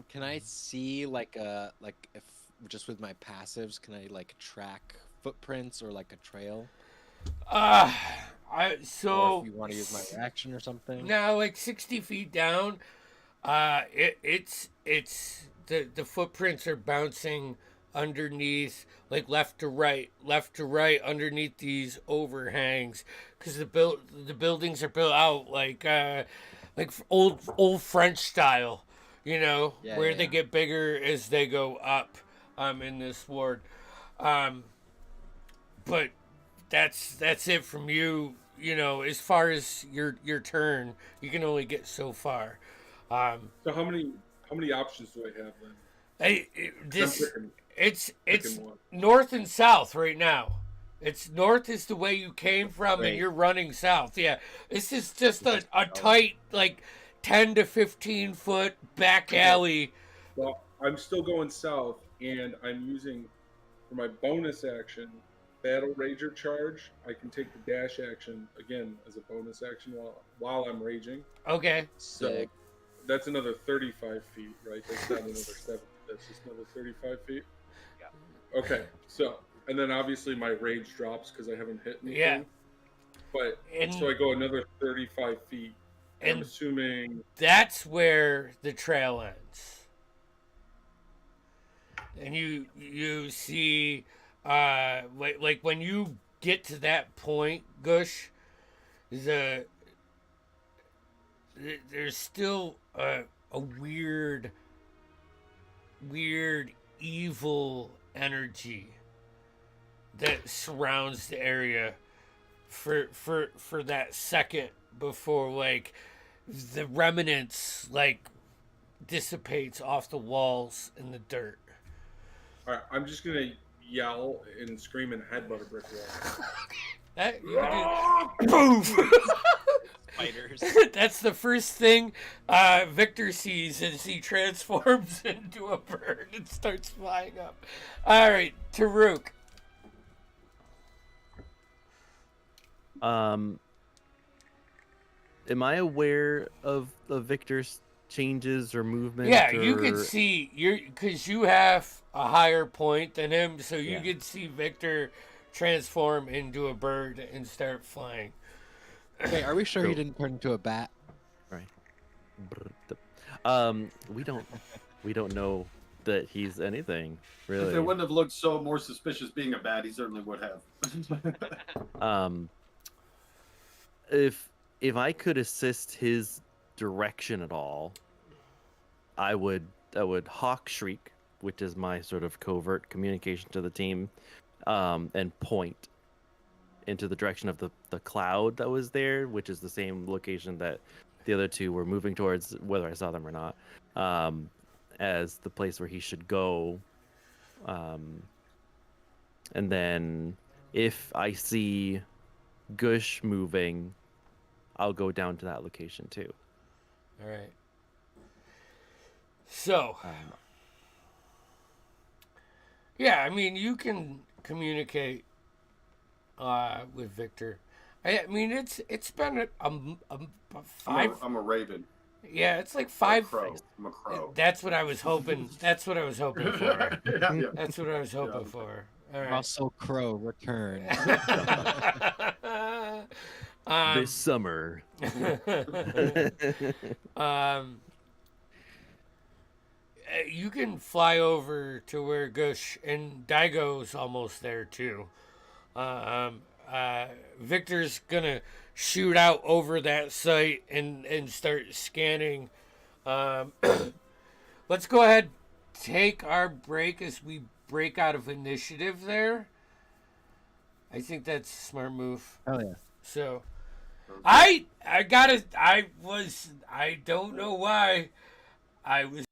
B: Can I see like if just with my passives, can I like track footprints or like a trail? Or
A: So
B: if you want to use my action or something?
A: now, like 60 feet down, it's the footprints are bouncing underneath, like left to right underneath these overhangs, because the buildings are built out like old French style,
B: Yeah,
A: where
B: yeah,
A: they
B: yeah.
A: get bigger as they go up, in this ward, but that's it from you. As far as your turn, you can only get so far.
D: So how many options do I have then?
A: This it's
D: Picking one.
A: north and south right now. It's north is the way you came from, and
B: Right.
A: you're running south. Yeah, this is just a tight, like 10 to 15 foot back alley.
D: Well, I'm still going south, and I'm using for my bonus action Battle Rager charge. I can take the dash action again as a bonus action while I'm raging.
A: Okay.
D: So
B: Sick.
D: that's another 35 feet, right? That's not another 70. That's just another 35 feet.
B: Yeah.
D: Okay. So, and then obviously my rage drops because I haven't hit anything.
A: Yeah.
D: But
A: And
D: so I go another 35 feet. I'm
A: and
D: assuming.
A: that's where the trail ends. And you see, like when you get to that point, Gush, there's still a weird evil energy that surrounds the area for that second before, like, the remnants, like, dissipates off the walls in the dirt.
D: All right, I'm just gonna yell and scream and headbutt a brick wall.
A: That you can do. Boom.
B: Spiders.
A: That's the first thing Victor sees as he transforms into a bird and starts flying up. All right, Taruk.
C: Am I aware of Victor's changes or movement?
A: Yeah, you can
C: or-
A: see because you have a higher point than him, so you
C: Yeah.
A: can see Victor transform into a bird and start flying.
B: Wait, are we sure he
C: Cool.
B: didn't turn into a bat?
C: We don't know that he's anything
E: If
C: really.
E: it wouldn't have looked so more suspicious being a bat, he certainly would have.
C: If I could assist his direction at all, I would hawk shriek, which is my sort of covert communication to the team, and point into the direction of the cloud that was there, which is the same location that the other two were moving towards, whether I saw them or not, as the place where he should go. And then if I see Gush moving, I'll go down to that location too.
A: All right. So, yeah, I mean, you can communicate with Victor. I mean, it's been a five.
E: I'm a raven.
A: Yeah, it's like
E: I'm a
A: five.
E: crow. I'm a crow.
A: That's what I was hoping. That's what I was hoping for.
E: Yeah.
A: That's what I was hoping for. All right.
B: Russell Crowe returns.
C: This summer.
A: You can fly over to where Gush and Daigo's almost there too. Victor's gonna shoot out over that site and start scanning. Let's go ahead, take our break as we break out of initiative there. I think that's a smart move.
B: Oh yeah.
A: So, I don't know why I was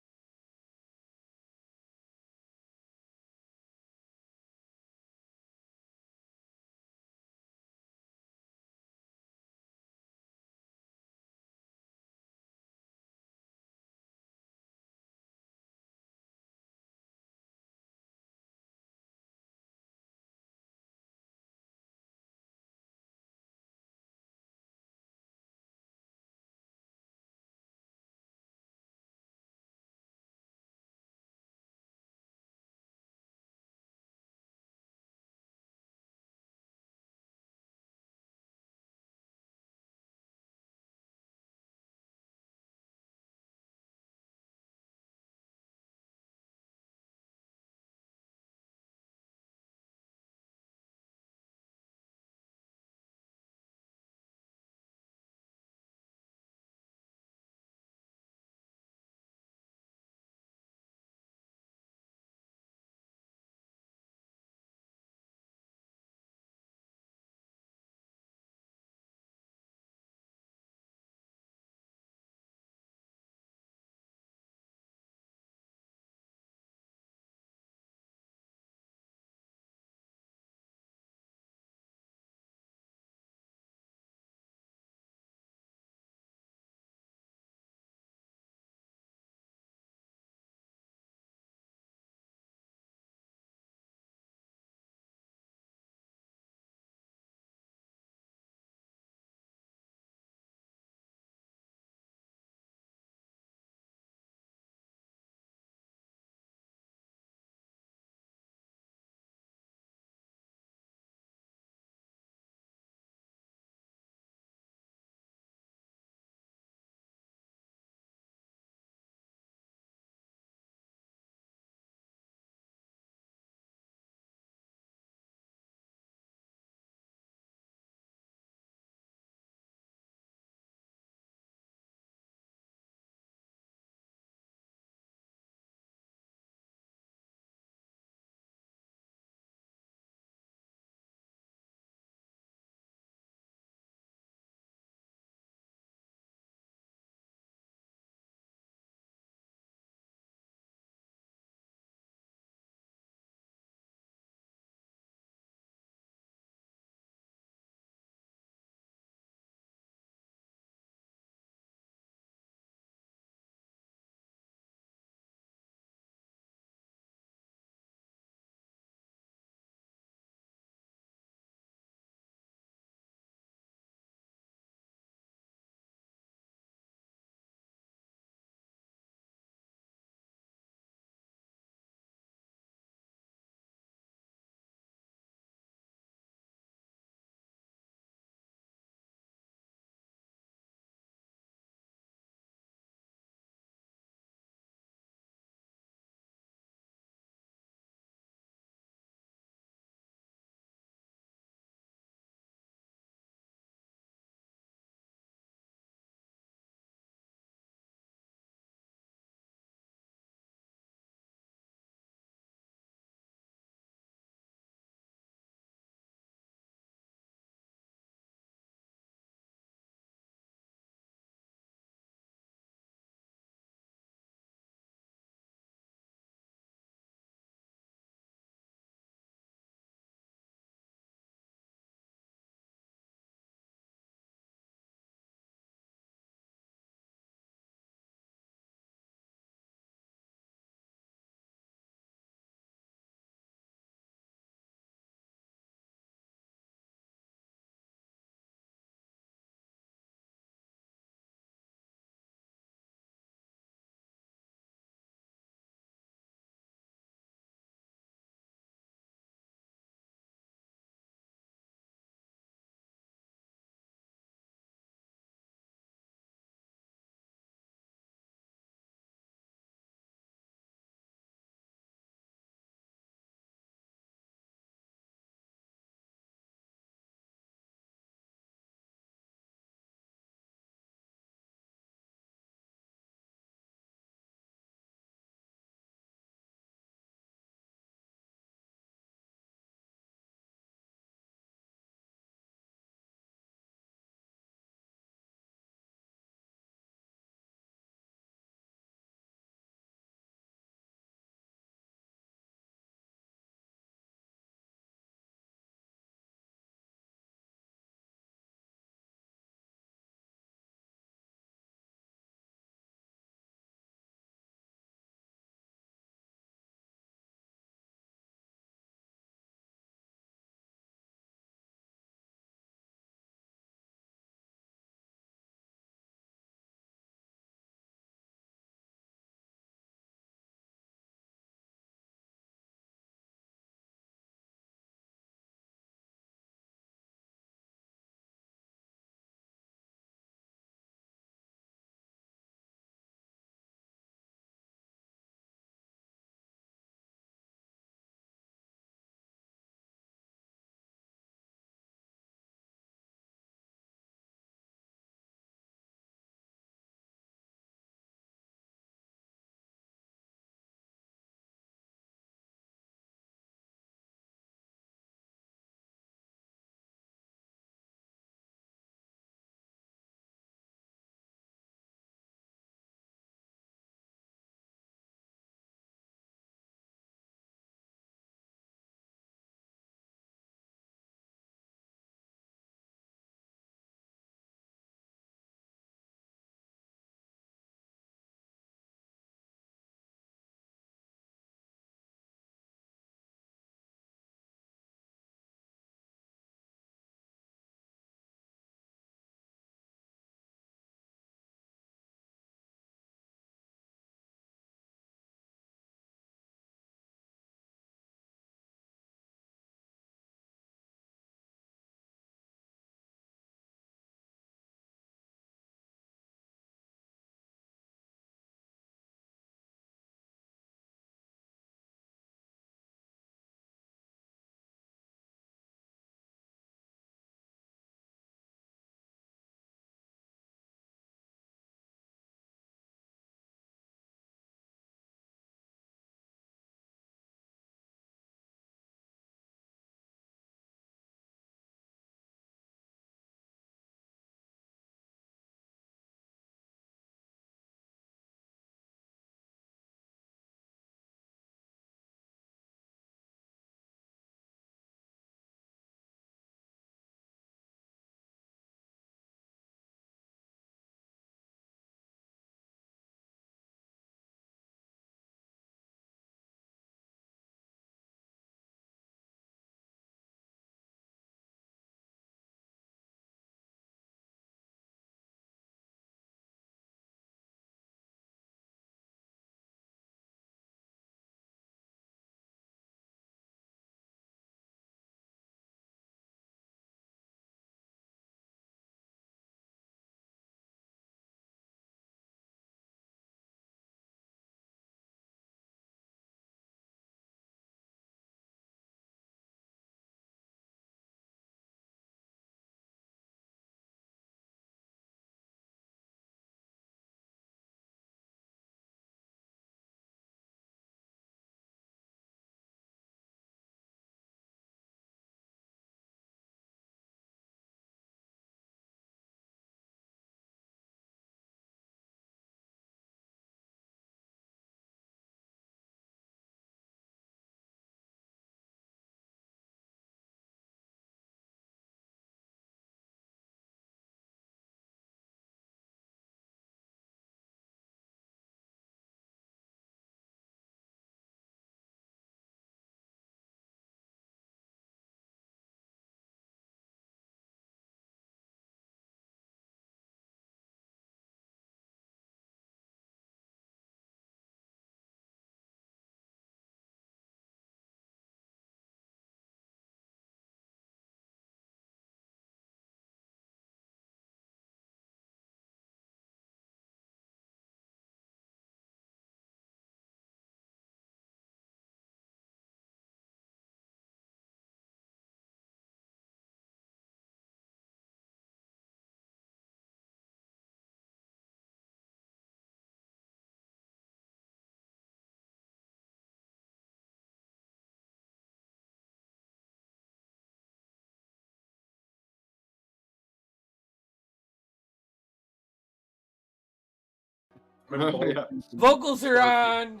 E: Yeah.
A: Vocals are on.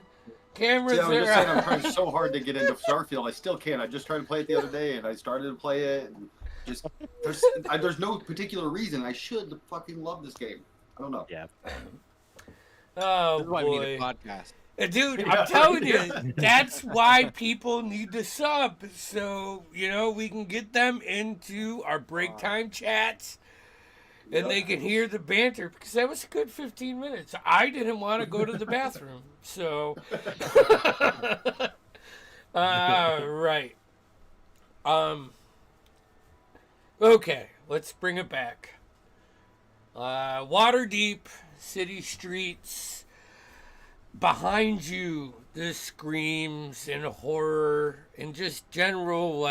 A: Cameras
E: See, I was just
A: are
E: saying, I'm
A: on.
E: trying so hard to get into Starfield. I still can't. I just tried to play it the other day, and I started to play it, and just there's no particular reason I should fucking love this game. I don't know.
C: Yeah.
A: Oh
B: This is why we need a
A: boy.
B: podcast.
A: Dude,
E: Yeah,
A: I'm telling
E: yeah.
A: you, that's why people need to sub. So, we can get them into our break time chats and they can hear the banter because that was a good 15 minutes. I didn't want to go to the bathroom. So, right. Okay, let's bring it back. Waterdeep, city streets. Behind you, the screams and horror and just general,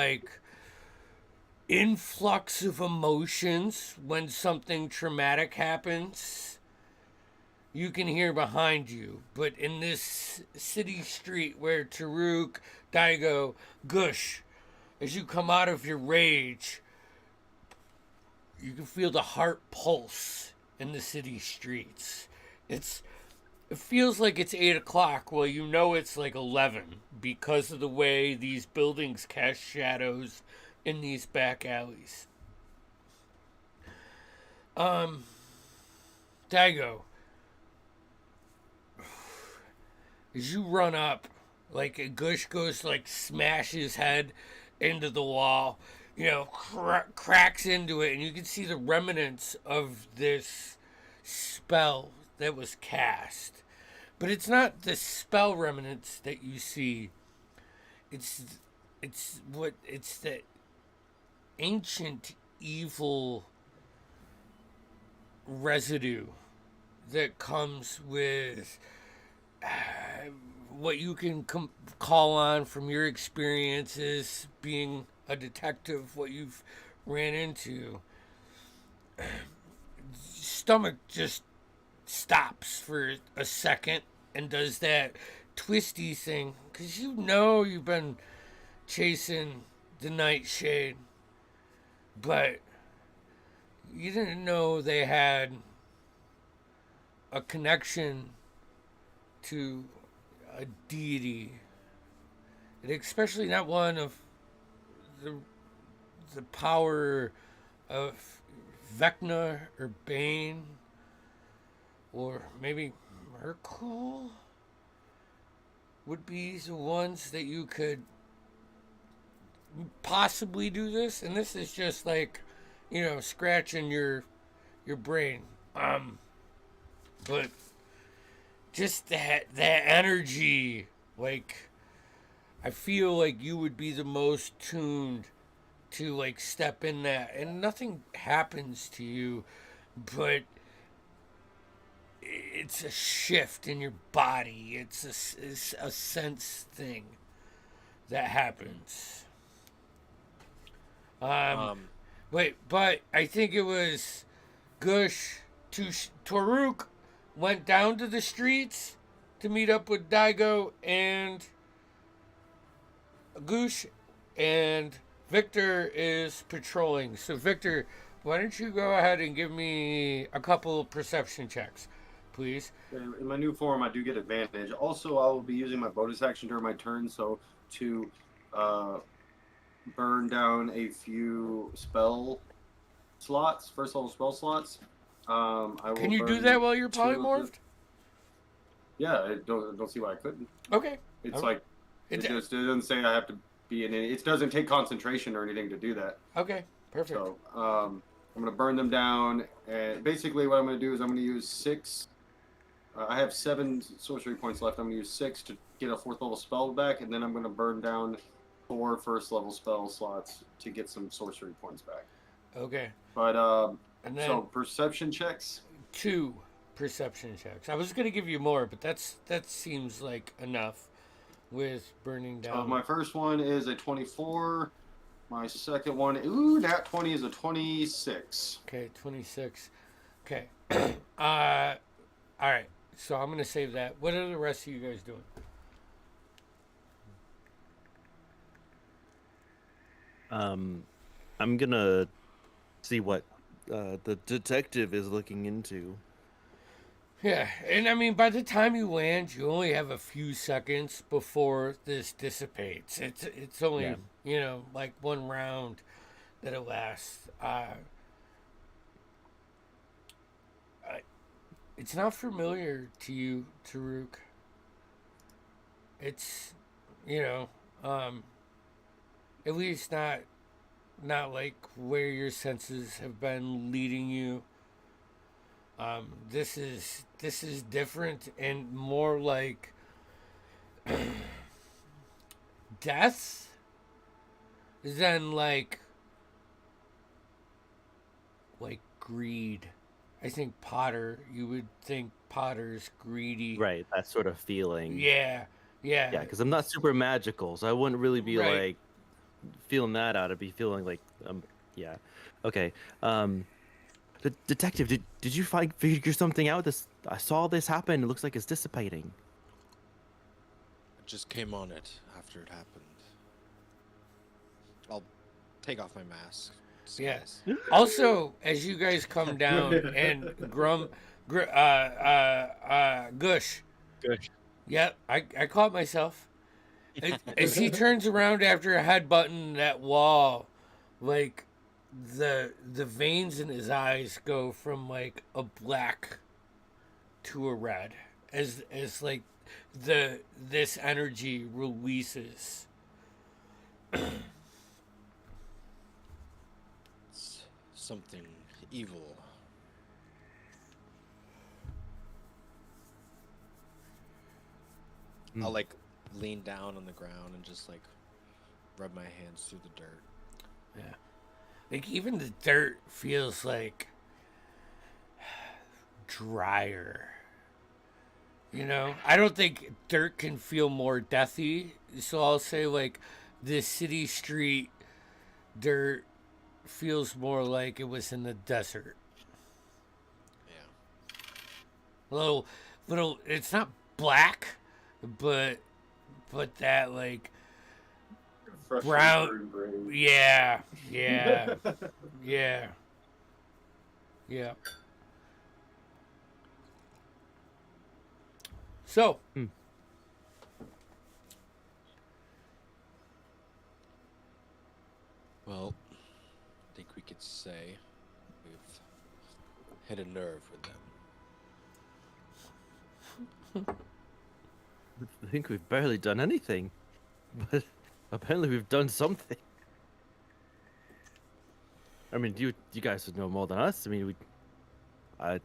A: influx of emotions when something traumatic happens. You can hear behind you. But in this city street where Taruk, Daigo, Gush, as you come out of your rage, you can feel the heart pulse in the city streets. It feels like it's 8 o'clock. Well, you know it's like 11 because of the way these buildings cast shadows in these back alleys. Daigo, as you run up, Gush goes smash his head into the wall, cracks into it, and you can see the remnants of this spell that was cast. But it's not the spell remnants that you see. It's the ancient evil residue that comes with what you can call on from your experiences being a detective, what you've ran into. Stomach just stops for a second and does that twisty thing because you've been chasing the nightshade, but you didn't know they had a connection to a deity, and especially not one of the power of Vecna or Bane, or maybe Merkle would be the ones that you could possibly do this. And this is just scratching your brain. But just that energy, I feel like you would be the most tuned to step in that, and nothing happens to you, but it's a shift in your body. It's a sense thing that happens. Wait, but I think it was Gush to Toruk went down to the streets to meet up with Daigo and Gush, and Victor is patrolling. So Victor, why don't you go ahead and give me a couple perception checks, please?
E: In my new form, I do get advantage. Also, I will be using my bonus action during my turn, so to burn down a few spell slots, first level spell slots. I will.
A: Can you do that while you're polymorphed?
E: Yeah, I don't see why I couldn't.
A: Okay.
E: It's it doesn't say I have to be in it. It doesn't take concentration or anything to do that.
A: Okay, perfect.
E: So I'm gonna burn them down, and basically what I'm gonna do is I'm gonna use 6. I have 7 sorcery points left. I'm gonna use 6 to get a 4th level spell back, and then I'm gonna burn down 4 first level spell slots to get some sorcery points back.
A: Okay.
E: But
A: and then
E: so perception checks.
A: 2 perception checks. I was gonna give you more, but that seems like enough with burning down.
E: My first one is a 24. My second one, nat 20 is a 26.
A: Okay, 26. Okay. All right. So I'm gonna save that. What are the rest of you guys doing?
C: I'm gonna see what the detective is looking into.
A: Yeah, and I mean, by the time you land, you only have a few seconds before this dissipates. It's only
C: Yeah.
A: like one round that it lasts. It's not familiar to you, Taruk. It's you know, um, at least not like where your senses have been leading you. This is different and more like death than like greed. I think Potter. You would think Potter's greedy.
C: Right, that sort of feeling.
A: Yeah,
C: Yeah,
A: yeah,
C: because I'm not super magical, so I wouldn't really be
A: right.
C: like feeling that out. I'd be feeling like yeah. Okay. Detective, did you figure something out? This I saw this happen. It looks like it's dissipating.
B: I just came on it after it happened. I'll take off my mask.
A: Yeah.
B: Disguise.
A: Also, as you guys come down and Gush.
B: Good.
A: Yep, I caught myself. As he turns around after headbutting that wall, like the veins in his eyes go from like a black to a red as like this energy releases.
B: It's something evil.
C: Hmm.
B: I'll like lean down on the ground and just like rub my hands through the dirt.
A: Yeah. Like even the dirt feels like drier. I don't think dirt can feel more deathy. So I'll say like the city street dirt feels more like it was in the desert.
B: Yeah.
A: Little. It's not black, but that like
E: Fresh
A: brown.
E: fruit grain.
A: Yeah, yeah, yeah. So
B: Well, I think we could say we've hit a nerve with them.
C: I think we've barely done anything, but apparently we've done something. I mean, you guys would know more than us. I mean, how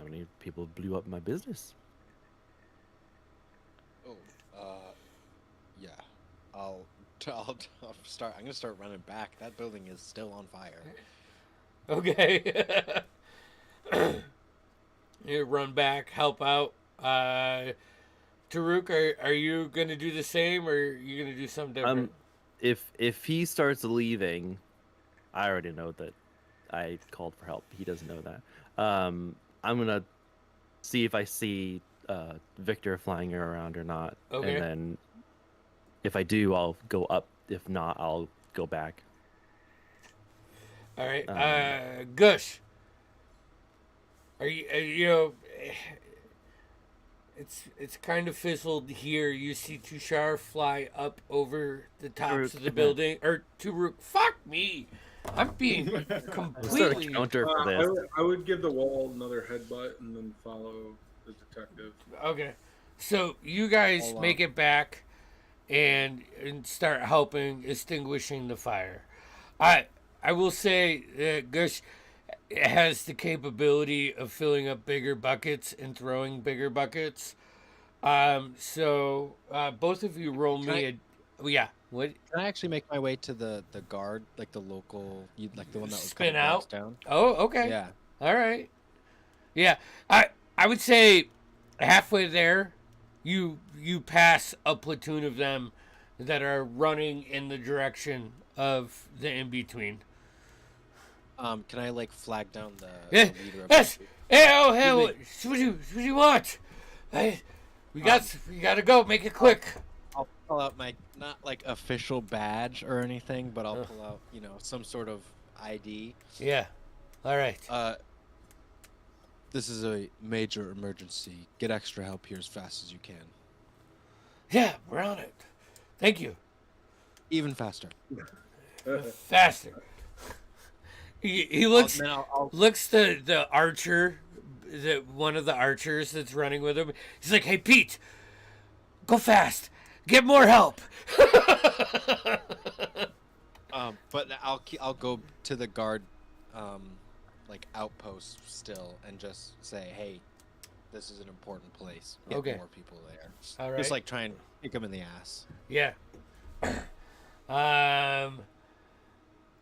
C: many people blew up my business?
B: Oh, yeah. I'll start. I'm gonna start running back. That building is still on fire.
A: okay. You run back, help out. Taruk, are you gonna do the same, or are you gonna do something different?
C: If he starts leaving, I already know that I called for help. He doesn't know that. I'm gonna see if I see Victor flying around or not,
A: Okay.
C: and then if I do, I'll go up. If not, I'll go back.
A: All right. Gush. Are you? It's kind of fizzled here. You see Tushar fly up over the tops of the building. Or Taruk. Fuck me. I'm being
C: Start a
A: completely.
C: counter for this.
D: I would give the wall another headbutt and then follow the detective.
A: Okay. So you guys
B: Hold on.
A: make it back and start helping extinguishing the fire. I will say Gush has the capability of filling up bigger buckets and throwing bigger buckets. So both of you roll
B: Can
A: me a. Oh, yeah. What?
B: Can I actually make my way to the guard, like the local, like the one that was
A: Spin
B: couple blocks
A: out?
B: down?
A: Oh, okay.
B: Yeah.
A: All right. Yeah. I would say halfway there, you pass a platoon of them that are running in the direction of the in between.
B: Can I like flag down the
A: Yeah.
B: leader of
A: Yes.
B: the group?
A: Hey, oh, hey,
B: Excuse
A: what do you want? Hey, we gotta go. Make it quick.
B: I'll pull out my not like official badge or anything, but I'll pull out some sort of ID.
A: Yeah. All right.
B: This is a major emergency. Get extra help here as fast as you can.
A: Yeah, we're on it. Thank you.
B: Even faster.
A: Faster. He looks
B: I'll
A: looks the archer, one of the archers that's running with him. He's like, "Hey Pete, go fast. Get more help."
B: but I'll go to the guard, like outpost still, and just say, hey, this is an important place. Get
A: Okay.
B: more people there.
A: All right.
B: Just like try and kick them in the ass.
A: Yeah.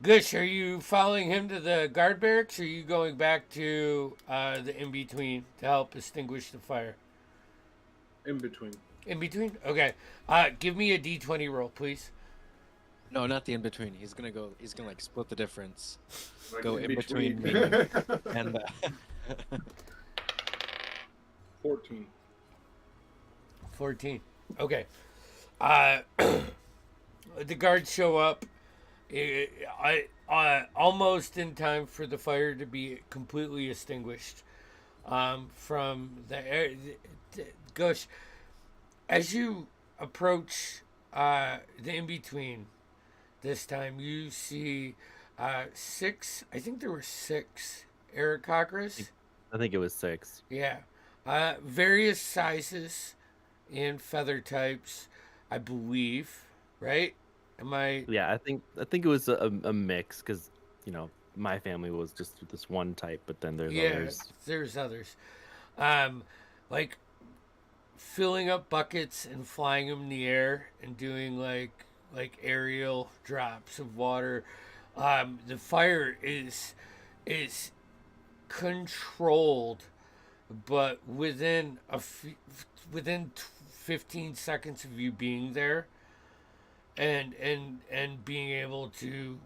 A: Gush, are you following him to the guard barracks, or are you going back to the in between to help extinguish the fire?
D: In between.
A: In between? Okay. Give me a D20 roll, please.
B: No, not the in between. He's gonna go. He's gonna like split the difference.
E: Like
B: Go in between me and
D: 14.
A: 14. Okay. The guards show up. Almost in time for the fire to be completely extinguished. From the air. Gosh, as you approach the in between this time, you see 6. I think there were 6 Aarakocras.
C: I think it was 6.
A: Yeah. Various sizes and feather types, I believe. Right? Am I?
C: Yeah, I think it was a mix because my family was just this one type, but then there's
A: Yeah,
C: others.
A: there's others. Like filling up buckets and flying them in the air and doing like aerial drops of water. The fire is controlled, but within 15 seconds of you being there, and being able to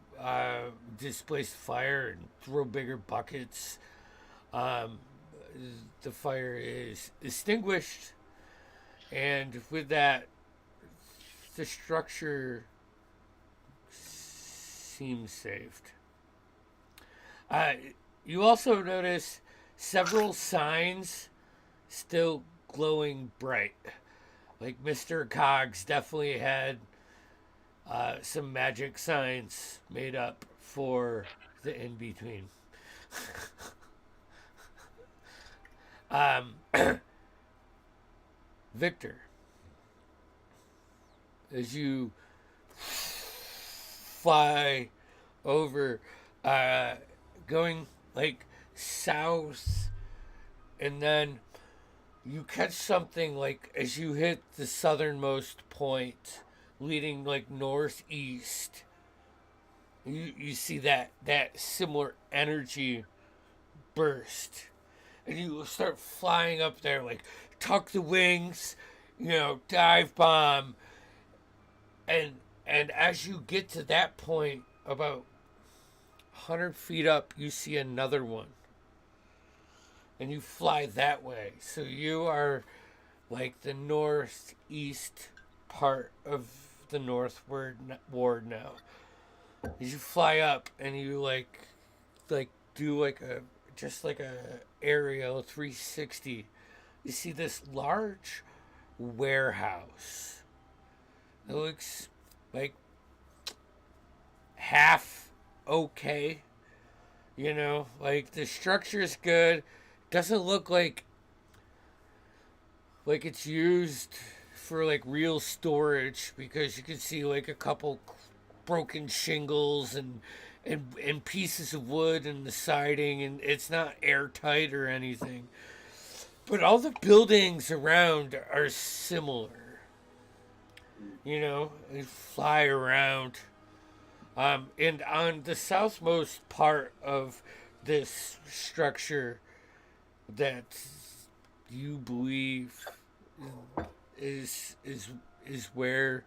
A: displace the fire and throw bigger buckets, the fire is extinguished, and with that, the structure seems saved. You also notice several signs still glowing bright. Like Mr. Cogs definitely had some magic signs made up for the in between. Victor, as you fly over, going like south, and then you catch something like as you hit the southernmost point, leading like northeast. You see that similar energy burst, and you start flying up there, like tuck the wings, dive bomb, and as you get to that point, about 100 feet up, you see another one, and you fly that way. So you are like the northeast part of the northward ward now. As you fly up and you like do like a aerial 360, you see this large warehouse. It looks like half okay. Like the structure is good. Doesn't look like it's used for like real storage, because you can see like a couple broken shingles and pieces of wood in the siding, and it's not airtight or anything. But all the buildings around are similar. They fly around. And on the southmost part of this structure that you believe is where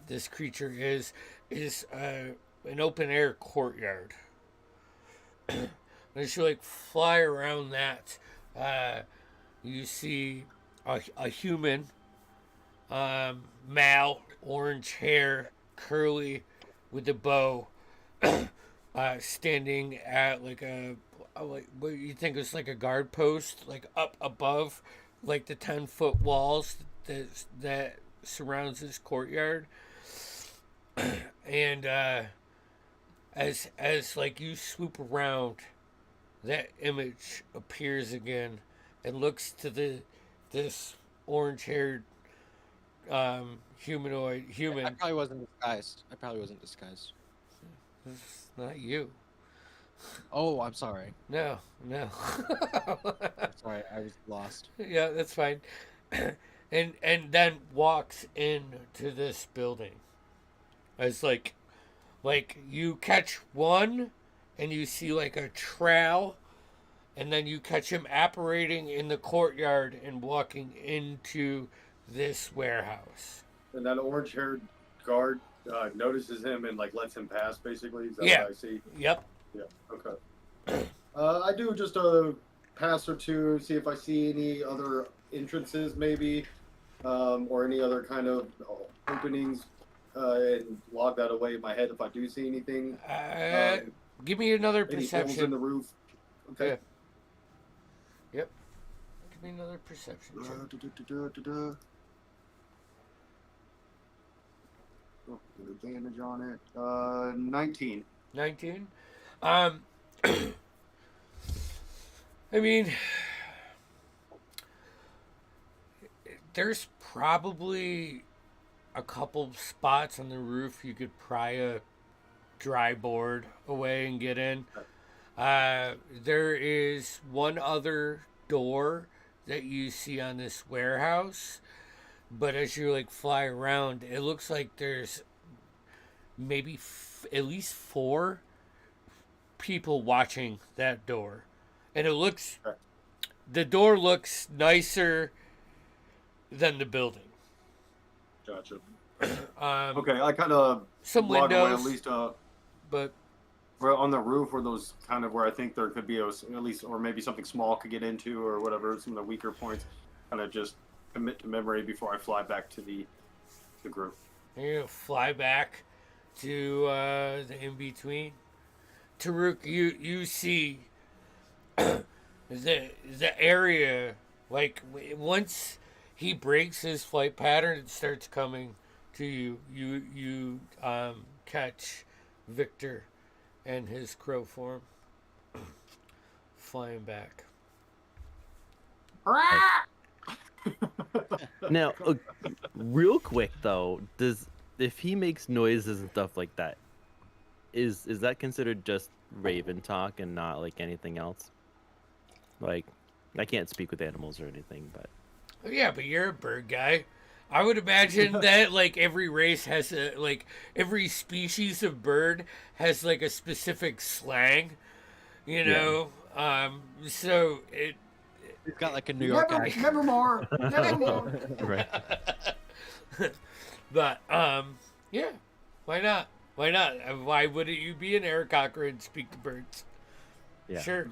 A: this creature is an open air courtyard. As you fly around that, you see a human, male, orange hair, curly, with a bow, standing at like a like, what you think is like a guard post, like up above, like the 10-foot walls that surrounds this courtyard, and as like you swoop around, that image appears again, and looks to this orange-haired humanoid
B: I
A: human.
B: probably wasn't disguised. I probably wasn't disguised.
A: It's not you.
B: Oh, I'm sorry.
A: No, no.
B: I'm sorry. I was lost.
A: Yeah, that's fine. And then walks into this building. It's like you catch one and you see like a trail, and then you catch him apparating in the courtyard and walking into this warehouse.
E: And that orange-haired guard notices him and like lets him pass. Basically, is that
A: Yeah.
E: what I see?
A: Yep.
E: Yeah. Okay. I do just a pass or two, see if I see any other entrances, maybe, or any other kind of openings, and log that away in my head if I do see anything.
A: Give me another
E: Any holes in
A: perception.
E: the roof. Okay.
A: Yeah. Yep. Give me another perception check.
E: Oh, get advantage on it. 19.
A: 19. I mean, there's probably a couple spots on the roof you could pry a dry board away and get in. There is one other door that you see on this warehouse, but as you like fly around, it looks like there's maybe at least 4 people watching that door, and the door looks nicer than the building.
E: Gotcha.
A: Um,
E: Okay, I kind of
A: some
E: log away
A: windows,
E: at least
A: but
E: where on the roof where those kind of where I think there could be at least, or maybe something small could get into or whatever, some of the weaker points, kind of just commit to memory before I fly back to the group.
A: you fly back to the in between. Taruk, you see the area, like once he breaks his flight pattern, it starts coming to you. You catch Victor and his crow form flying back.
C: Now, real quick though, if he makes noises and stuff like that, is that considered just Raven talk and not like anything else? Like, I can't speak with animals or anything, but
A: Yeah, but you're a bird guy. I would imagine that like every race has every species of bird has like a specific slang, you know. So it
B: He's got like a New York accent.
E: Never more. Never more.
C: right.
A: but yeah, why not? Why not? Why wouldn't you be an Air Cocker and speak to birds?
C: Yeah.
A: Sure.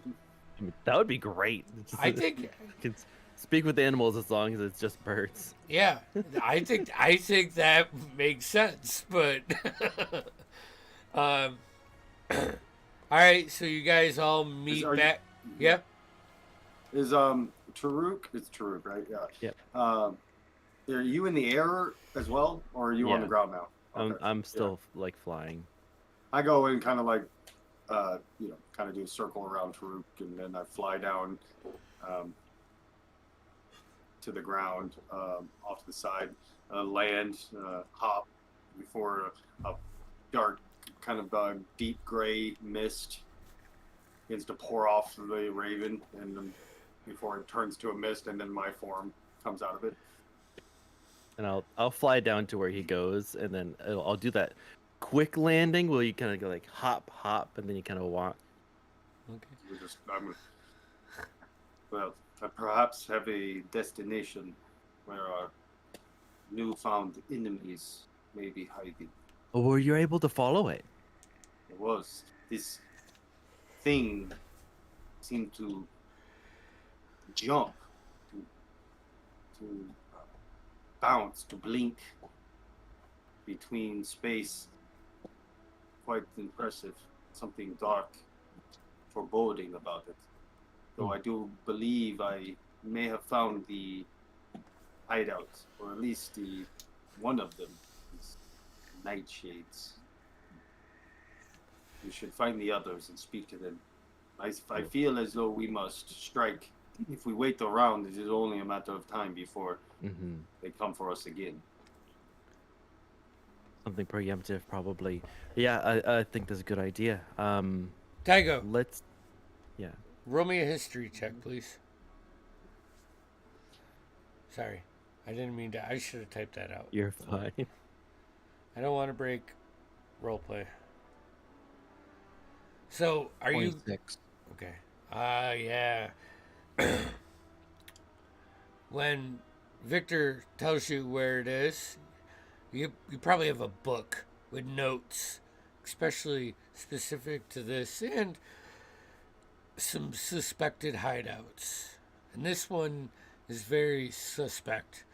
C: I mean, that would be great.
A: I think
C: You can speak with animals as long as it's just birds.
A: yeah, I think that makes sense, but all right, so you guys all meet
E: Are you-
A: back. Yeah.
E: Is Taruk? It's Taruk, right? Yeah.
C: Yep.
E: Are you in the air as well, or are you on
C: Yeah.
E: the ground now? Okay.
C: I'm still like flying.
E: I go and kind of like, kind of do a circle around Taruk, and then I fly down to the ground, off to the side, land, hop before a dark, kind of deep gray mist begins to pour off the Raven, and then before it turns to a mist, and then my form comes out of it.
C: And I'll fly down to where he goes, and then I'll do that quick landing where you kind of go like hop, and then you kind of walk.
A: Okay.
E: I perhaps have a destination where our newfound enemies may be hiding.
C: Oh, were you able to follow it?
E: It was this thing seemed to jump, to bounce, to blink between space. Quite impressive. Something dark foreboding about it. Though I do believe I may have found the hideout, or at least the one of them, these nightshades. We should find the others and speak to them. I feel as though we must strike. If we wait around, it is only a matter of time before they come for us again.
C: Something preemptive, probably. Yeah, I think that's a good idea.
A: Daigo,
C: Let's. Yeah.
A: roll me a history check, please. Sorry, I didn't mean to. I should have typed that out.
C: You're fine.
A: I don't want to break roleplay. So, are you
B: 26.
A: okay? Yeah. When Victor tells you where it is, you probably have a book with notes, especially specific to this, and some suspected hideouts. And this one is very suspect,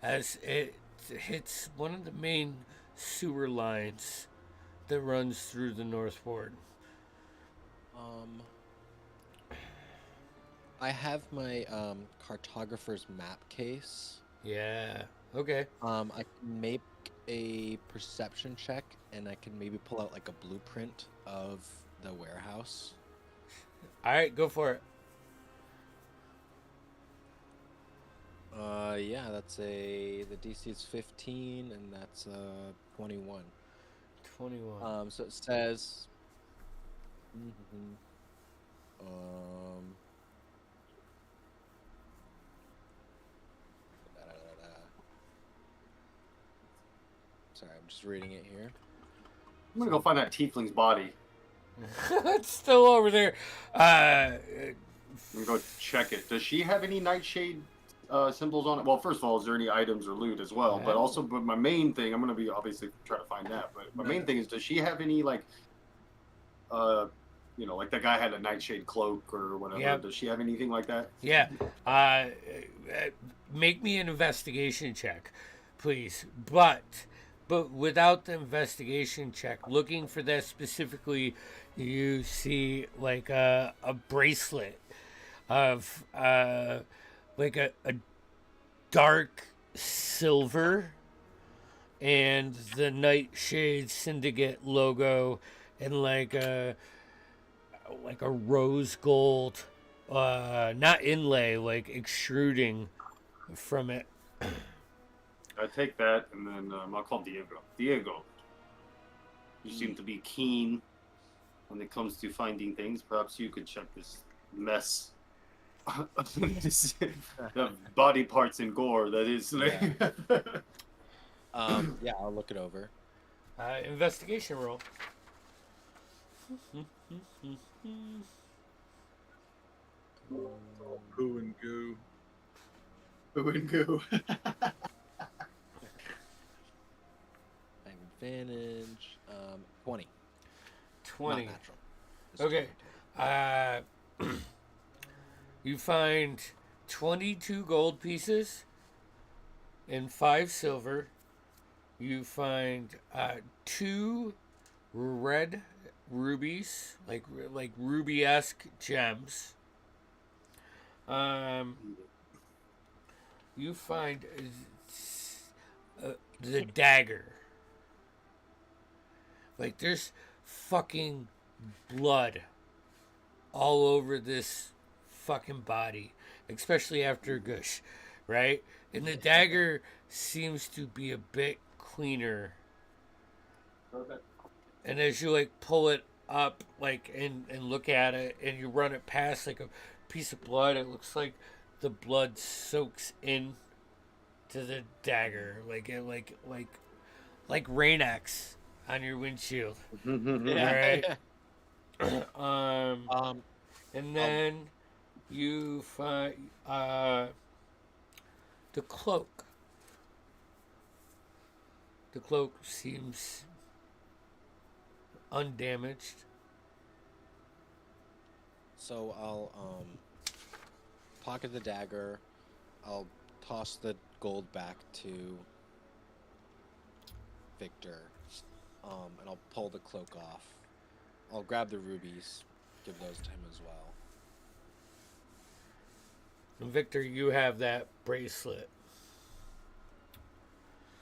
A: as it hits one of the main sewer lines that runs through the North Ward.
B: I have my cartographer's map case.
A: Yeah. Okay.
B: I can make a perception check, and I can maybe pull out like a blueprint of the warehouse.
A: All right, go for it.
B: Yeah, the DC is 15, and that's 21.
A: 21.
B: So it says, sorry, I'm just reading it here.
E: I'm gonna go find that tiefling's body.
A: It's still over there.
E: I'm gonna go check it. Does she have any nightshade symbols on it? Well, first of all, is there any items or loot as well? But also, but my main thing, I'm gonna be obviously try to find that. But my main thing is, does she have any like, like that guy had a nightshade cloak or whatever?
A: Yep.
E: Does she have anything like that?
A: Yeah. Make me an investigation check, please. But without the investigation check, looking for that specifically, you see like a bracelet of like a dark silver and the Nightshade Syndicate logo and like a rose gold not inlay, like extruding from it.
E: I take that and then I'll call Diego. Diego, you seem to be keen when it comes to finding things. Perhaps you could check this mess. The body parts and gore that is.
B: Yeah, I'll look it over.
A: Investigation roll.
D: Poo and goo.
E: Poo and goo.
B: I have advantage. 20.
A: 20.
B: Not natural. It's
A: Okay.
B: 20.
A: You find 22 gold pieces and 5 silver. You find 2 red rubies, like ruby-esque gems. You find the dagger. Like there's fucking blood all over this fucking body, especially after Gush, right? And the dagger seems to be a bit cleaner. And as you like pull it up, like and look at it, and you run it past like a piece of blood, it looks like the blood soaks in to the dagger, like Rain-X on your windshield.
B: Yeah.
A: Right? And then you find the cloak. The cloak seems undamaged.
B: So I'll pocket the dagger. I'll toss the gold back to Victor, and I'll pull the cloak off. I'll grab the rubies, give those to him as well.
A: And Victor, you have that bracelet.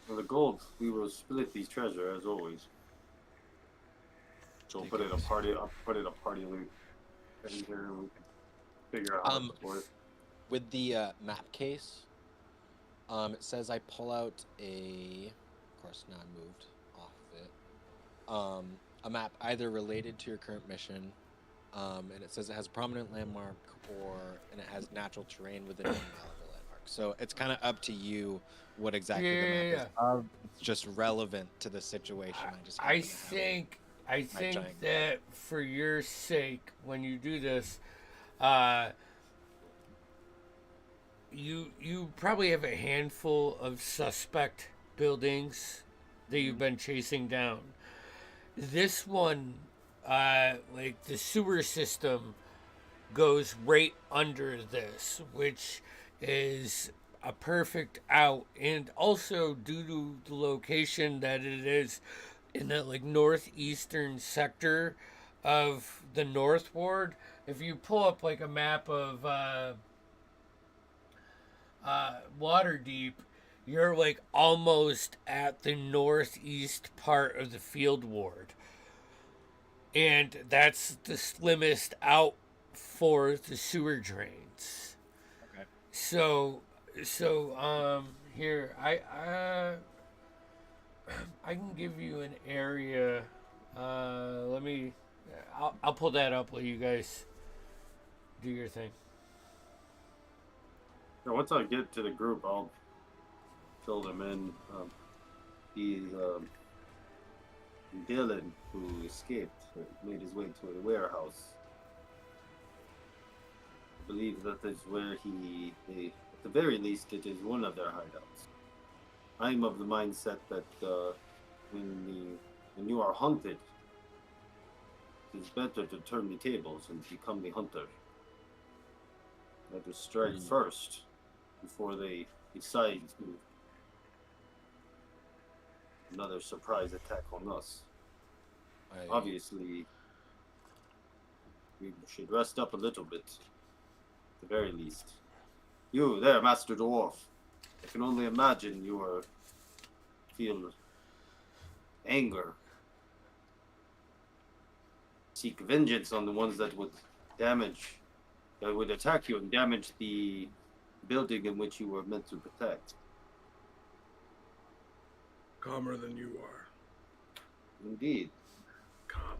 E: For the gold, we will split these treasure as always. So
B: Take
E: put it
B: it.
E: a party. I'll put it a party loot. And here we can figure out how to support it.
B: With the map case, it says I pull out of course now I moved off of it, a map either related to your current mission, and it says it has a prominent landmark, and it has natural terrain within 1 mile of the landmark. So it's kind of up to you what exactly the map is of. It's just relevant to the situation.
A: I think
B: giant
A: that for your sake, when you do this, you probably have a handful of suspect buildings that you've been chasing down. This one, like the sewer system, goes right under this, which is a perfect out, and also due to the location that it is in that like northeastern sector of the North Ward. If you pull up like a map of Waterdeep, you're like almost at the northeast part of the field ward, and that's the slimmest out for the sewer drains.
B: Okay.
A: So here I can give you an area. I'll pull that up while you guys do your thing.
E: So once I get to the group, I'll fill them in. Dylan, who escaped, made his way to the warehouse. I believe that is where at the very least, it is one of their hideouts. I'm of the mindset that when you are hunted, it is better to turn the tables and become the hunter. Let us strike first before they decide to another surprise attack on us. Obviously, we should rest up a little bit, at the very least. You there, Master Dwarf. I can only imagine you feel anger. Seek vengeance on the ones that would attack you and damage the building in which you were meant to protect.
D: Calmer than you are.
E: Indeed.
D: Calm.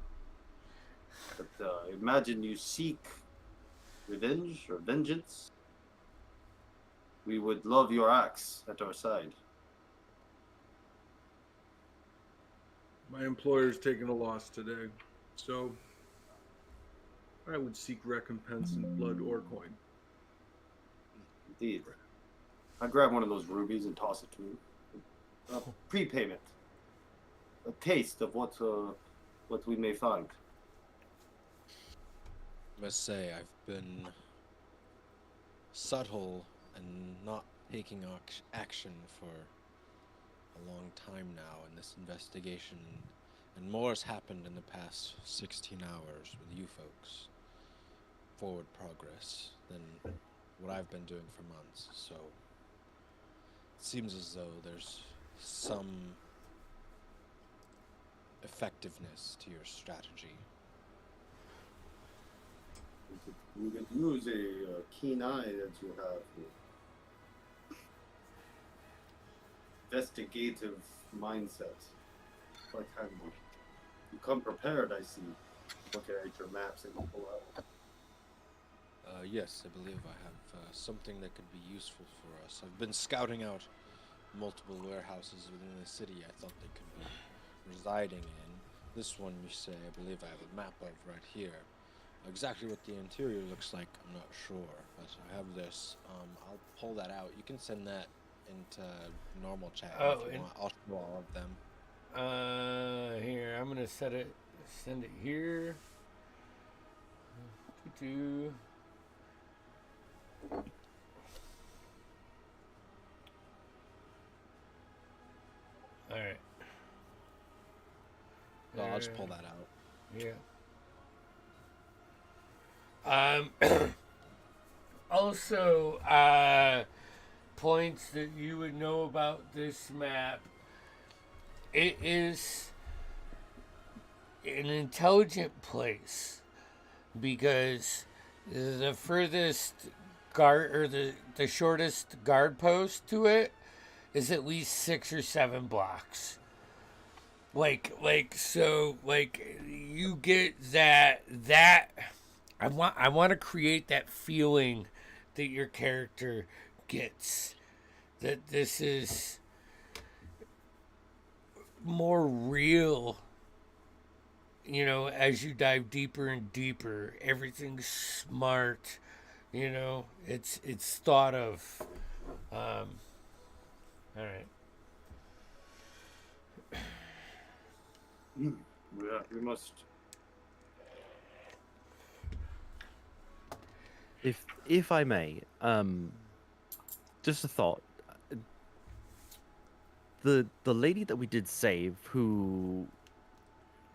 E: But imagine you seek revenge or vengeance. We would love your axe at our side.
D: My employer's taken a loss today, so I would seek recompense in blood or coin.
E: Indeed. I grab one of those rubies and toss it to him. Prepayment. A taste of what we may find.
B: I must say, I've been subtle and not taking action for a long time now in this investigation, and more has happened in the past 16 hours with you folks. Forward progress than what I've been doing for months, so it seems as though there's some effectiveness to your strategy.
E: You could use a keen eye that you have. Investigative mindset. Quite handy. You come prepared, I see. Looking at your maps and you pull out.
B: Yes, I believe I have something that could be useful for us. I've been scouting out multiple warehouses within the city I thought they could be residing in. This one, you say, I believe I have a map of right here. Exactly what the interior looks like, I'm not sure, but I have this. I'll pull that out. You can send that into normal chat if you want. I'll show all of them.
A: Here, I'm gonna send it here. All right.
B: So I'll just pull that out.
A: Yeah. Um, also, points that you would know about this map. It is an intelligent place because the furthest guard or the shortest guard post to it is at least 6 or 7 blocks. Like you get that I want to create that feeling that your character gets, that this is more real, as you dive deeper and deeper. Everything's smart, it's thought of. All right.
E: Yeah, we must.
C: If I may, just a thought. The lady that we did save,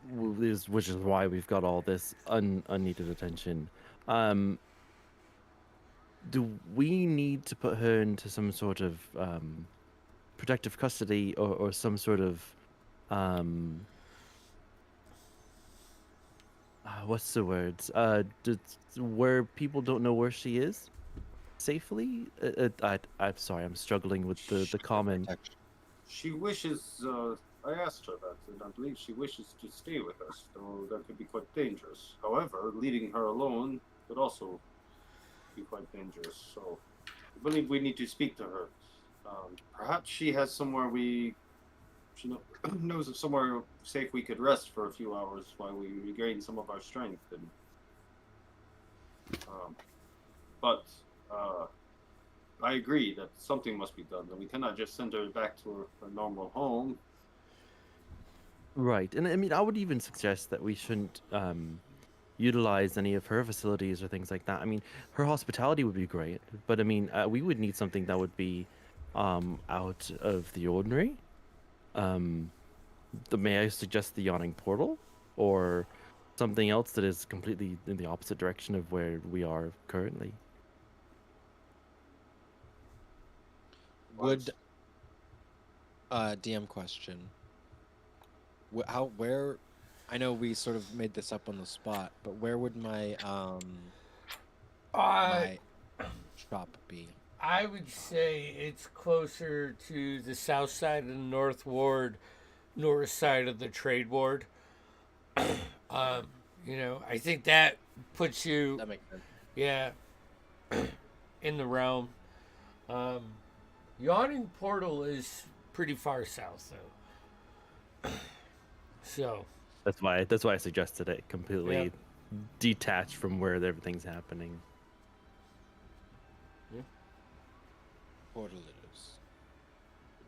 C: which is why we've got all this unneeded attention. Do we need to put her into some sort of protective custody or some sort of what's the words? Where people don't know where she is safely? I'm sorry, I'm struggling with the common.
B: Protection.
E: She wishes. I asked her that, and I believe she wishes to stay with us, though that could be quite dangerous. However, leaving her alone could also be quite dangerous. So, I believe we need to speak to her. Perhaps she has somewhere she knows of somewhere safe we could rest for a few hours while we regain some of our strength. And but I agree that something must be done. That we cannot just send her back to her normal home.
C: Right, and I mean, I would even suggest that we shouldn't utilize any of her facilities or things like that. I mean, her hospitality would be great, but I mean, we would need something that would be out of the ordinary. May I suggest the yawning portal, or something else that is completely in the opposite direction of where we are currently?
B: Would DM question? Where? I know we sort of made this up on the spot, but where would my my shop be?
A: I would say it's closer to the south side of the North Ward, north side of the Trade Ward. I think that puts you,
B: That makes sense.
A: yeah, in the realm. Yawning Portal is pretty far south, though. So
C: That's why I suggested it completely detached from where everything's happening.
B: Portal it is.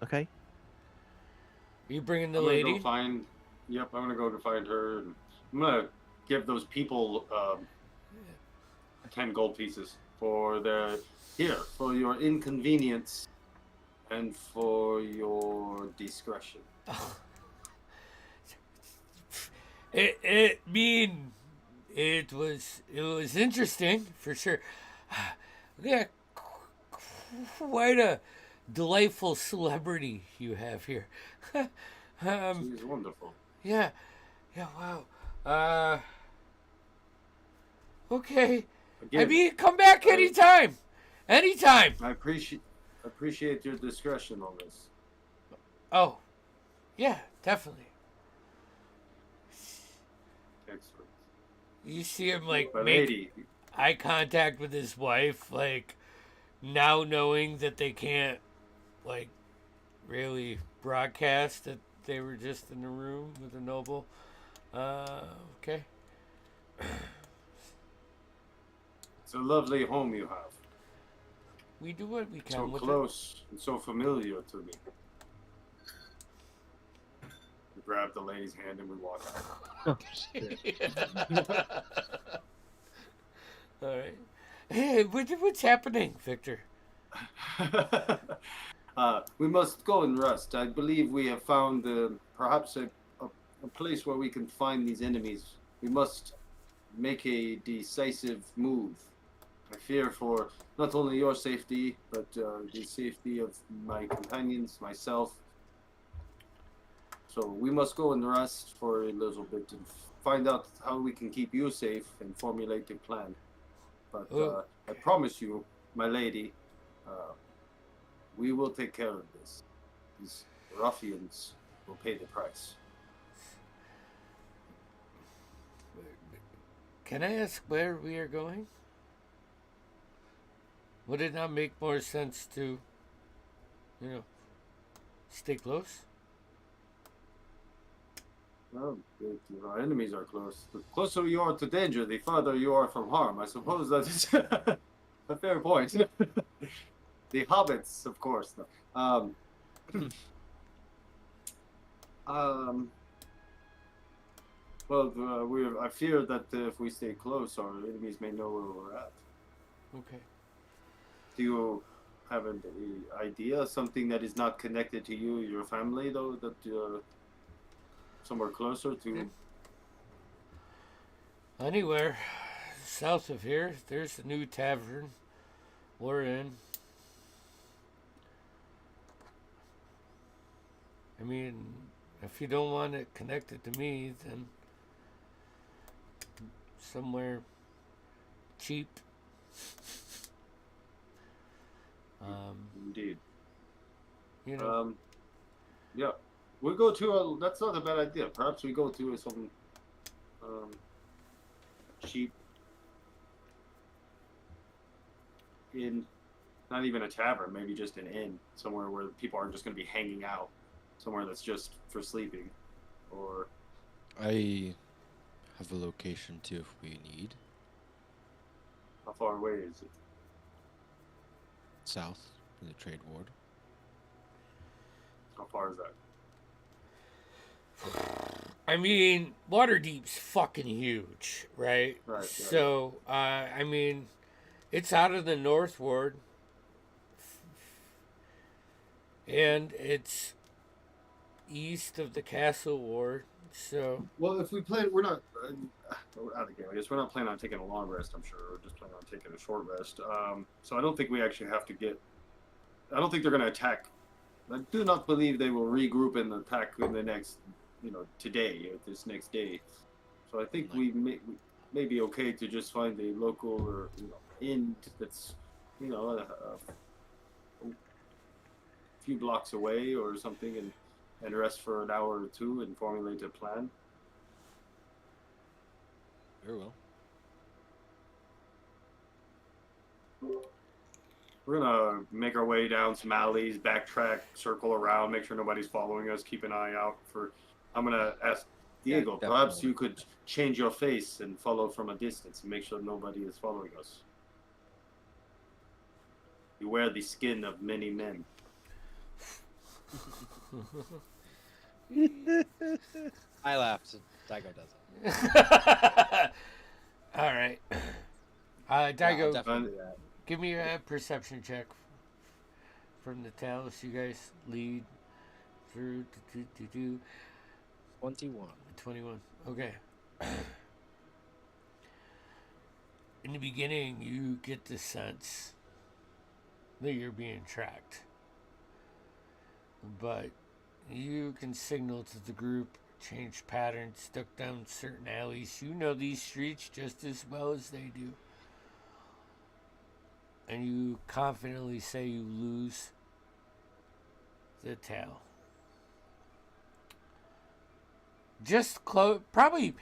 C: Okay.
A: you bringing the
E: I'm gonna
A: lady?
E: go find. Yep, I'm gonna go to find her. And I'm gonna give those people 10 gold pieces for for your inconvenience and for your discretion.
A: It was interesting for sure. Yeah, quite a delightful celebrity you have here.
E: She is wonderful.
A: Yeah, wow. Okay.
E: Again,
A: I mean, come back anytime. Anytime.
E: I appreciate your discretion on this.
A: Oh, yeah, definitely.
E: Excellent.
A: You see him like
E: My
A: make
E: lady,
A: eye contact with his wife, like now knowing that they can't like really broadcast that they were just in the room with the noble. Okay.
E: it's a lovely home you have.
A: We do what we can
E: So
A: with
E: close and so familiar to me. We grab the lady's hand and we walk out.
A: it. All right. Hey, what's happening, Victor?
E: We must go and rest. I believe we have found perhaps a place where we can find these enemies. We must make a decisive move. I fear for not only your safety, but the safety of my companions, myself. So we must go and rest for a little bit and find out how we can keep you safe and formulate a plan. But
A: Oh,
E: I promise you, my lady, uh, we will take care of this. These ruffians will pay the price.
A: can I ask where we are going? Would it not make more sense to, you know, stay close?
E: Well, if our enemies are close. The closer you are to danger, the farther you are from harm. I suppose that is a fair point. The hobbits, of course. Um, um, well, I fear that if we stay close, our enemies may know where we're at.
A: Okay.
E: Do you have an idea, something that is not connected to you, your family, though, that somewhere closer to?
A: Anywhere south of here, there's a new tavern we're in. I mean, if you don't want it connected to me, then somewhere cheap.
E: Indeed.
A: You know,
E: Yeah. We go to a. That's not a bad idea. Perhaps we go to some um, cheap inn, not even a tavern, maybe just an inn, somewhere where people aren't just going to be hanging out, somewhere that's just for sleeping, or
B: I have a location too if we need.
E: how far away is it?
B: South from the trade ward.
E: How far is that?
A: I mean, Waterdeep's fucking huge, right?
E: Right.
A: So, I mean, it's out of the North Ward, and it's east of the Castle Ward. So,
E: Well, if we plan, we're not out of the game. I guess we're not planning on taking a long rest. I'm sure we're just planning on taking a short rest. So I don't think we actually have to get. I don't think they're going to attack. I do not believe they will regroup and attack in the next, today or this next day. So I think we may be okay to just find a local or inn that's, a few blocks away or something, and rest for an hour or two and formulate a plan.
B: Very well.
E: We're gonna make our way down some alleys, backtrack, circle around, make sure nobody's following us, keep an eye out for. I'm gonna ask Diego, perhaps
B: definitely.
E: you could change your face and follow from a distance and make sure nobody is following us. You wear the skin of many men.
B: I laughed. Daigo doesn't.
A: all right.
B: Yeah, I'll
A: Daigo,
B: definitely do that.
A: give me a perception check from the town as you guys lead through
B: 21.
A: 21. Okay. In the beginning, you get the sense that you're being tracked. But you can signal to the group, change patterns, duck down certain alleys. You know these streets just as well as they do. And you confidently say you lose the tail. Just close, probably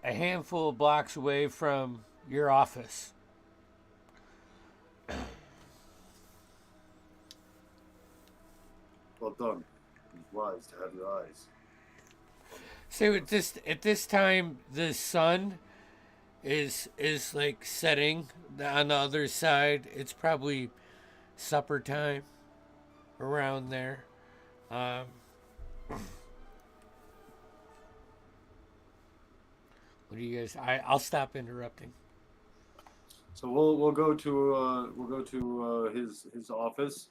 A: a handful of blocks away from your office.
E: Well done. It's wise to have your eyes.
A: So at this time the sun is like setting on the other side. It's probably supper time around there. What do you guys? I'll stop interrupting.
E: So we'll go to his office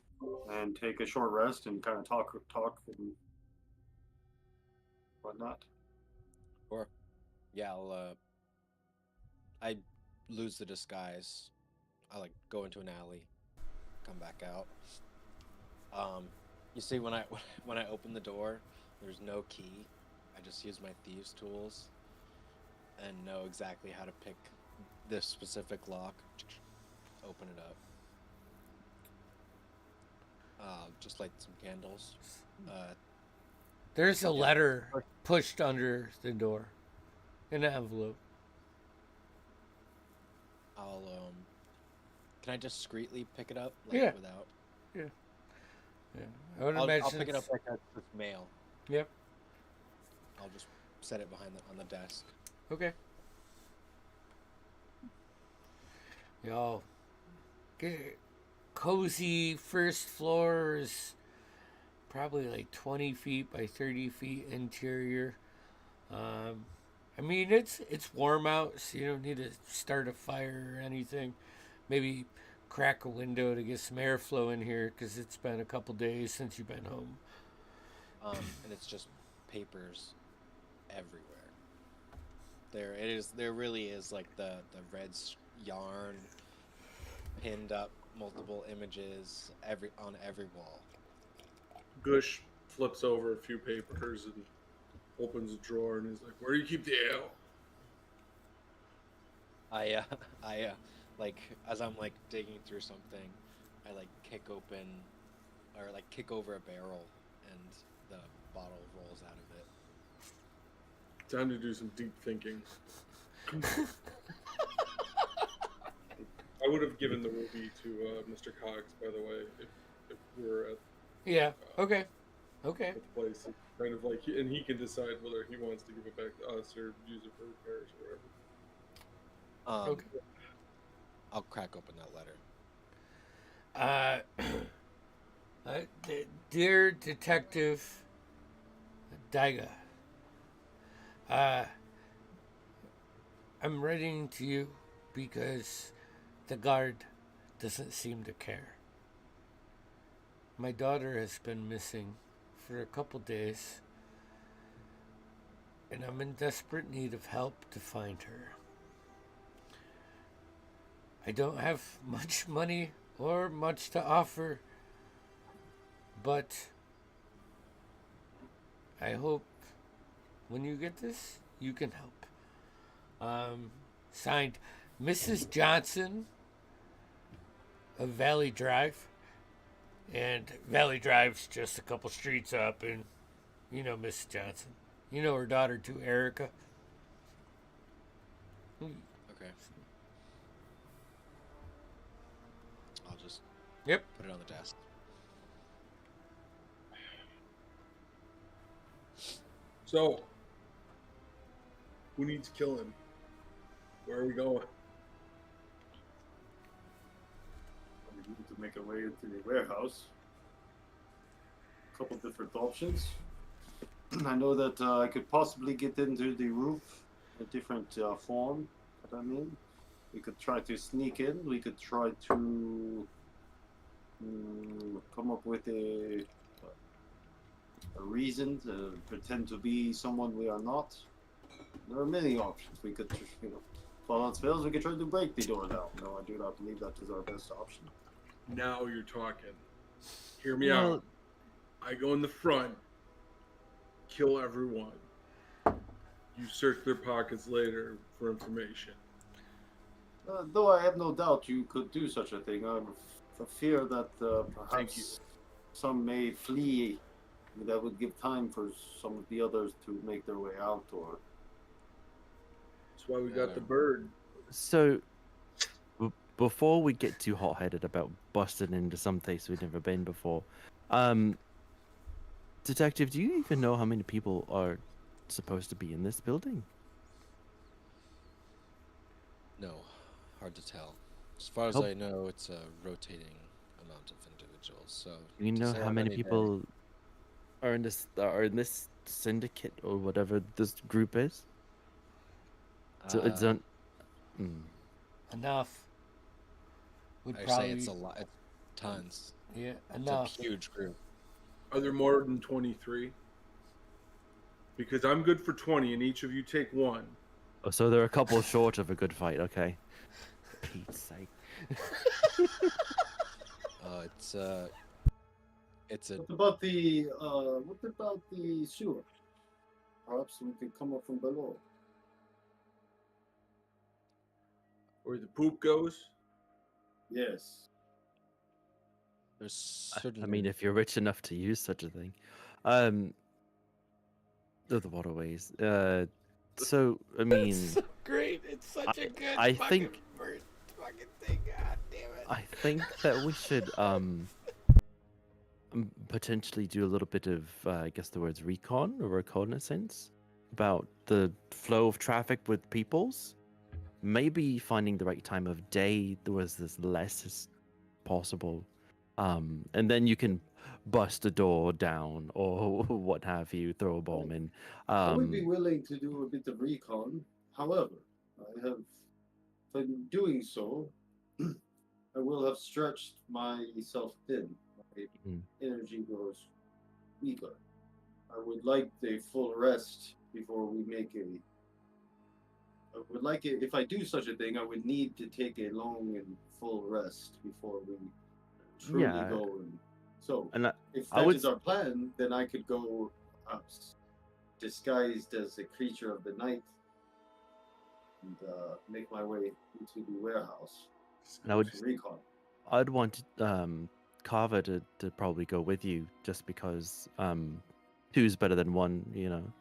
E: and take a short rest and kind of talk and whatnot.
B: Or, yeah, I lose the disguise. I like go into an alley, come back out. You see, when I when I open the door, there's no key. I just use my thieves' tools and know exactly how to pick this specific lock. Open it up. Just light some candles.
A: There's a
B: Yeah.
A: letter pushed under the door, an envelope.
B: I'll Can I discreetly pick it up?
A: Yeah.
B: Without.
A: Yeah, I would
B: I'll
A: imagine.
B: pick it up like a just mail.
A: Yep.
B: I'll just set it behind on the desk.
A: Okay. Yo, get cozy first floors, probably like 20 feet by 30 feet interior. I mean, it's warm out, so you don't need to start a fire or anything. Maybe crack a window to get some airflow in here because it's been a couple days since you've been home.
B: And it's just papers everywhere. There really is like the red yarn pinned up, multiple images on every wall.
D: Gush flips over a few papers and opens a drawer and is like, "Where do you keep the ale?"
B: I like as I'm like digging through something, I like kick over a barrel and the bottle rolls out of it.
D: Time to do some deep thinking. I would have given the ruby to Mr. Cox, by the way, if we were at
A: Yeah. Okay. Okay.
D: the place. It's kind of like, and he can decide whether he wants to give it back to us or use it for repairs or whatever.
A: Okay.
B: I'll crack open that letter.
A: Dear Detective Daiga, I'm writing to you because the guard doesn't seem to care. My daughter has been missing for a couple days, and I'm in desperate need of help to find her. I don't have much money or much to offer, but I hope when you get this, you can help. Signed, Mrs. Johnson of Valley Drive. And Valley Drive's just a couple streets up, and you know Mrs. Johnson. You know her daughter too, Erica.
B: Okay. I'll just
A: Yep.
B: put it on the desk.
D: So, who needs killing? Where are we going?
E: We need to make our way into the warehouse. A couple different options. I know that I could possibly get into the roof in a different form. What I mean, we could try to sneak in. We could try to come up with a reason to pretend to be someone we are not. There are many options. We could, if all else fails, we could try to break the door down. No, I do not believe that is our best option.
D: Now you're talking. Hear me
C: Well-
D: out. I go in the front, kill everyone. You search their pockets later for information.
E: Though I have no doubt you could do such a thing, I have a fear that
D: Thank you.
E: perhaps some may flee. That would give time for some of the others to make their way out, or
D: That's why we got the bird.
C: So, before we get too hot-headed about busting into some place we've never been before, Detective, do you even know how many people are supposed to be in this building?
B: No, hard to tell. As far as
C: How-
B: I know, it's a rotating amount of individuals. So
C: You
B: to
C: know
B: say
C: how many
B: there-
C: people are in this syndicate or whatever this group is? So it's
B: Uh,
C: on.
A: Enough. Would
B: I say
A: probably
B: it's a lot. It's tons.
A: yeah
B: It's a
A: enough.
B: huge group.
D: Are there more than 23? Because I'm good for 20, and each of you take one.
C: Oh, so they're a couple short of a good fight. Okay. Pete's sake.
B: It's a
E: what about the sewer? Perhaps we could come up from below.
D: Where the poop goes.
E: Yes.
B: there's
C: I
B: certainly.
C: mean, if you're rich enough to use such a thing, um, the waterways. So I mean,
A: It's so great. It's such a good
C: I
A: fucking
C: think-
A: first fucking thing. God damn it.
C: I think that we should potentially do a little bit of I guess the words recon or reconnaissance about the flow of traffic with peoples. Maybe finding the right time of day there was as less as possible. And then you can bust a door down or what have you, throw a bomb in.
E: I would be willing to do a bit of recon. However, I have, in doing so, I will have stretched myself thin. My
C: Mhm.
E: energy grows weaker. I would like the full rest before we make a. I would like it if I do such a thing. I would need to take a long and full rest before we truly
C: Yeah.
E: go. And so,
C: And
E: if
C: I
E: that
C: would
E: is our plan, then I could go disguised as a creature of the night and make my way into the warehouse.
C: And I would-
E: to recon.
C: I'd want Carver to probably go with you just because two's better than one, you know.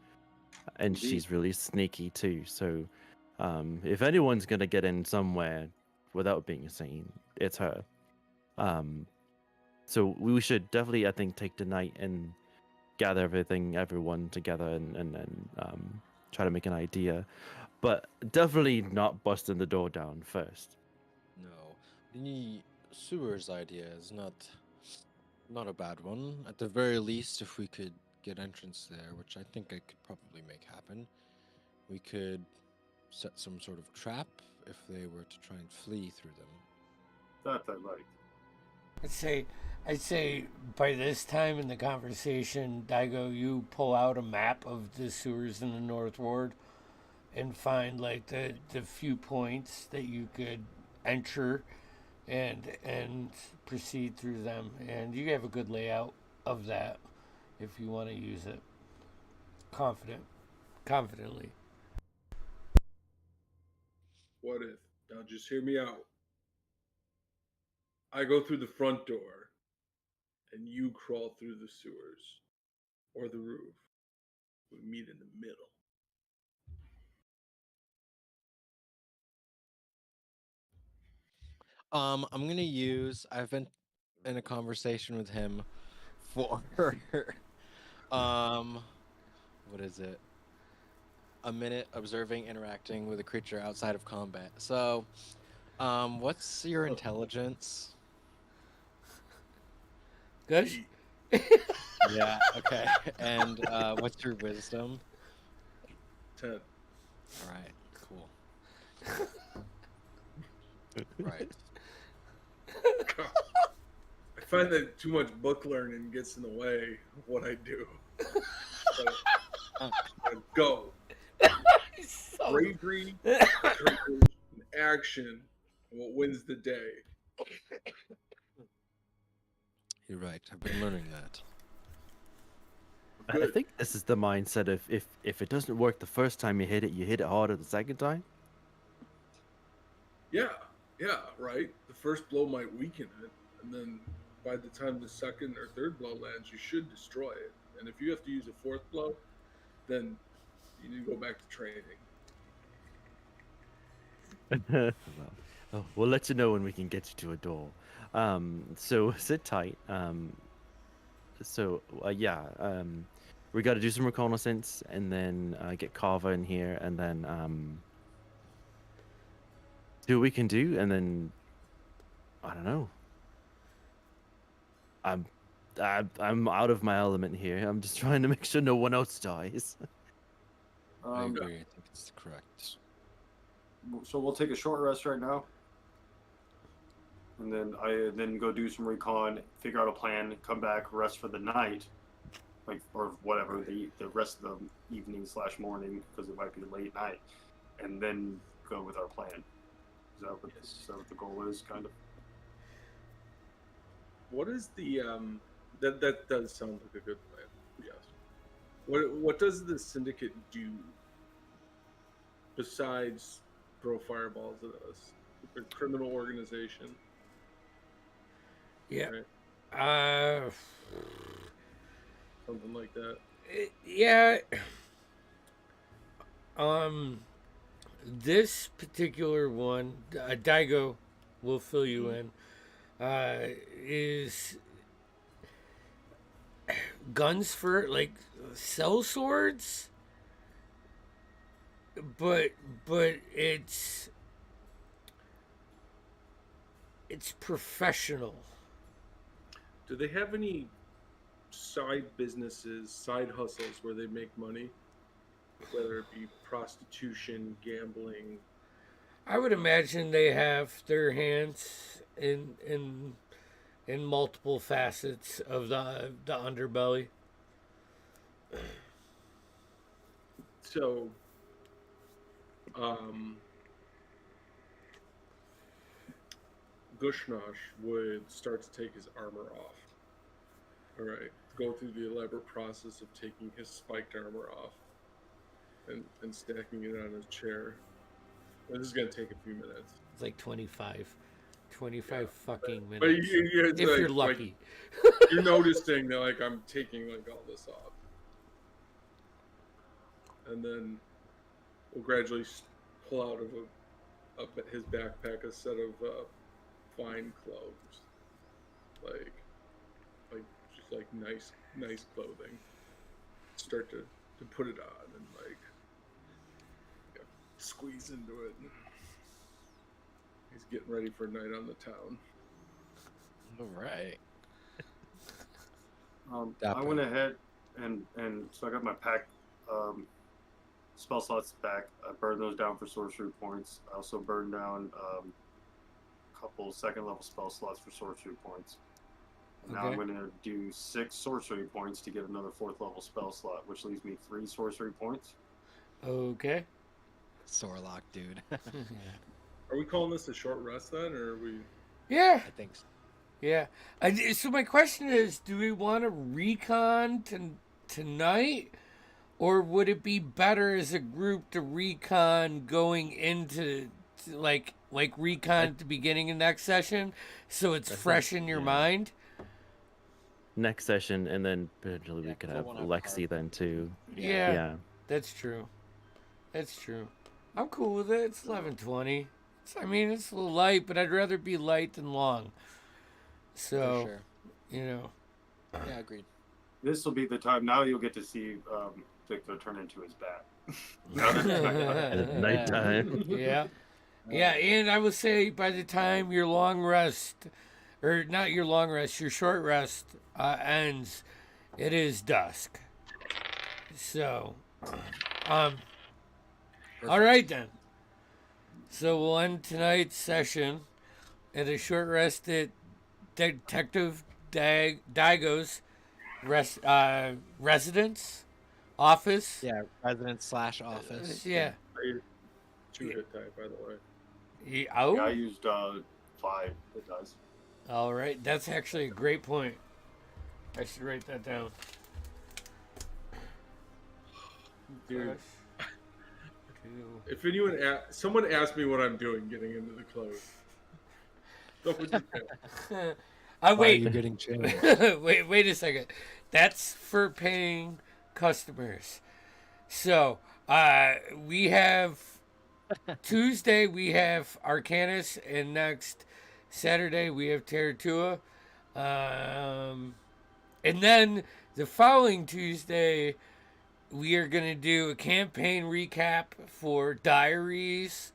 C: And
E: Indeed.
C: she's really sneaky too. So if anyone's gonna get in somewhere without being seen, it's her. So we should definitely, I think, take the night and gather everyone together and try to make an idea. But definitely not busting the door down first.
B: No, the sewers idea is not a bad one. At the very least, if we could get entrance there, which I think I could probably make happen, we could set some sort of trap if they were to try and flee through them.
E: That I like.
A: I'd say by this time in the conversation, Daigo, you pull out a map of the sewers in the North Ward and find like the few points that you could enter and proceed through them, and you have a good layout of that if you want to use it confidently.
D: What if? Now just hear me out. I go through the front door, and you crawl through the sewers or the roof. We meet in the middle.
B: I'm gonna use. I've been in a conversation with him for what is it? A minute observing, interacting with a creature outside of combat. So, what's your intelligence?
A: Gush?
B: Yeah. Okay. And what's your wisdom?
D: 10.
B: All right. Cool. Right.
D: I find that too much book learning gets in the way of what I do. So, go.
A: So-
D: Bravery, courage, and action. What wins the day?
B: You're right. I've been learning that.
C: I
D: Good.
C: think this is the mindset of if it doesn't work the first time you hit it harder the second time.
D: Yeah, right. The first blow might weaken it, and then by the time the second or third blow lands, you should destroy it. And if you have to use a fourth blow, then you need to go back to training.
C: Well, we'll let you know when we can get you to a door. So sit tight. We got to do some reconnaissance and then get Carver in here and then do what we can do and then I don't know. I'm out of my element here. I'm just trying to make sure no one else dies.
B: I
E: Um,
B: agree. I think it's correct.
E: so we'll take a short rest right now, and then I go do some recon, figure out a plan, come back, rest for the night, like or whatever the rest of the evening / morning because it might be late night, and then go with our plan. Is that what the goal is, kind of?
D: What is the that does sound like a good plan. Yes. What does the syndicate do besides throw fireballs at us? A criminal organization.
A: Yeah.
D: Right? Something like that.
A: Yeah. This particular one, Daigo will fill you in, is guns for like cell swords, but it's professional.
D: Do they have any side businesses, side hustles where they make money? Whether it be prostitution, gambling.
A: I would imagine they have their hands in multiple facets of the underbelly.
D: So, Gushnosh would start to take his armor off. All right, go through the elaborate process of taking his spiked armor off and stacking it on his chair. This is gonna take a few minutes.
A: It's like 25 fucking
D: But
A: minutes.
D: it's
A: If
D: like,
A: you're lucky.
D: you're noticing that like I'm taking like all this off, and then we'll gradually pull out of his backpack a set of fine clothes, like just like nice clothing. Start to put it on and like squeeze into it. He's getting ready for a night on the town.
B: All right.
E: I went ahead and so I got my pack spell slots back. I burned those down for sorcery points. I also burned down a couple second level spell slots for sorcery points. Now I'm going to do 6 sorcery points to get another 4th level spell slot, which leaves me 3 sorcery points.
A: Okay.
B: Sorlock, dude.
D: Are we calling this a short rest then, or are we?
A: Yeah.
B: I think so.
A: Yeah. So my question is, do we want to recon tonight, or would it be better as a group to recon going into like recon at the beginning of next session, so it's fresh in your mind?
C: Next session, and then potentially we could
B: kill
C: have
B: one off
C: Lexi
B: guard.
C: then too.
A: Yeah. That's true. That's true. I'm cool with it. It's 11:20. I mean, it's a little light, but I'd rather be light than long. So,
B: For sure.
A: you know.
B: Yeah, agreed.
E: This will be the time. Now you'll get to see Victor turn into his bat. Now that it's nighttime.
C: At nighttime.
A: Yeah. Yeah, and I would say by the time your long rest, or not your long rest, your short rest ends, it is dusk. So, all right then. So we'll end tonight's session at a short rest at Detective Daigo's residence, office.
B: Yeah, residence / office.
A: Yeah.
D: 2 hit die, by the way.
A: Yeah,
E: Yeah, I used 5. It does.
A: All right. That's actually a great point. I should write that down.
D: Dude.
A: Plus 2.
D: If anyone someone asked me what I'm doing getting into the clothes. Someone just asked.
B: Why are
A: Wait.
B: you getting changed?
A: wait a second. That's for paying customers. So, we have Tuesday we have Arcanus, and next Saturday we have Taratua. And then the following Tuesday we are going to do a campaign recap for Diaries,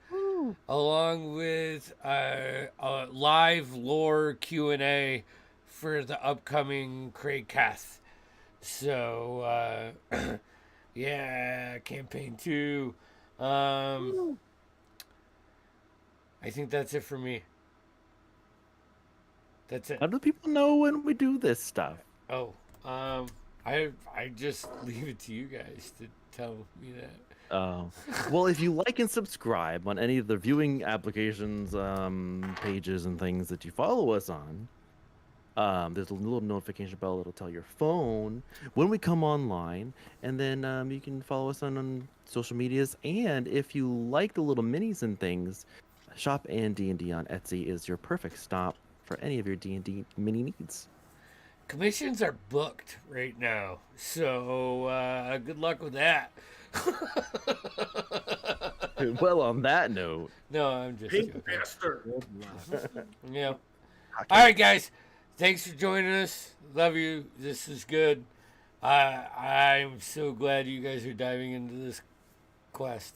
A: along with a live lore Q&A for the upcoming Craig Cath. So, yeah, campaign 2. I think that's it for me. That's it.
C: How do people know when we do this stuff?
A: Oh, I just leave it to you guys to tell me that.
C: Well, if you like and subscribe on any of the viewing applications, pages, and things that you follow us on, there's a little notification bell that'll tell your phone when we come online, and then you can follow us on social medias. And if you like the little minis and things, Shop and D&D on Etsy is your perfect stop for any of your D&D mini needs.
A: Commissions are booked right now, so good luck with that.
C: Well, on that note,
A: No, I'm just
D: Pink
A: joking.
D: bastard.
A: Yeah. All right, guys. Thanks for joining us. Love you. This is good. I'm so glad you guys are diving into this quest.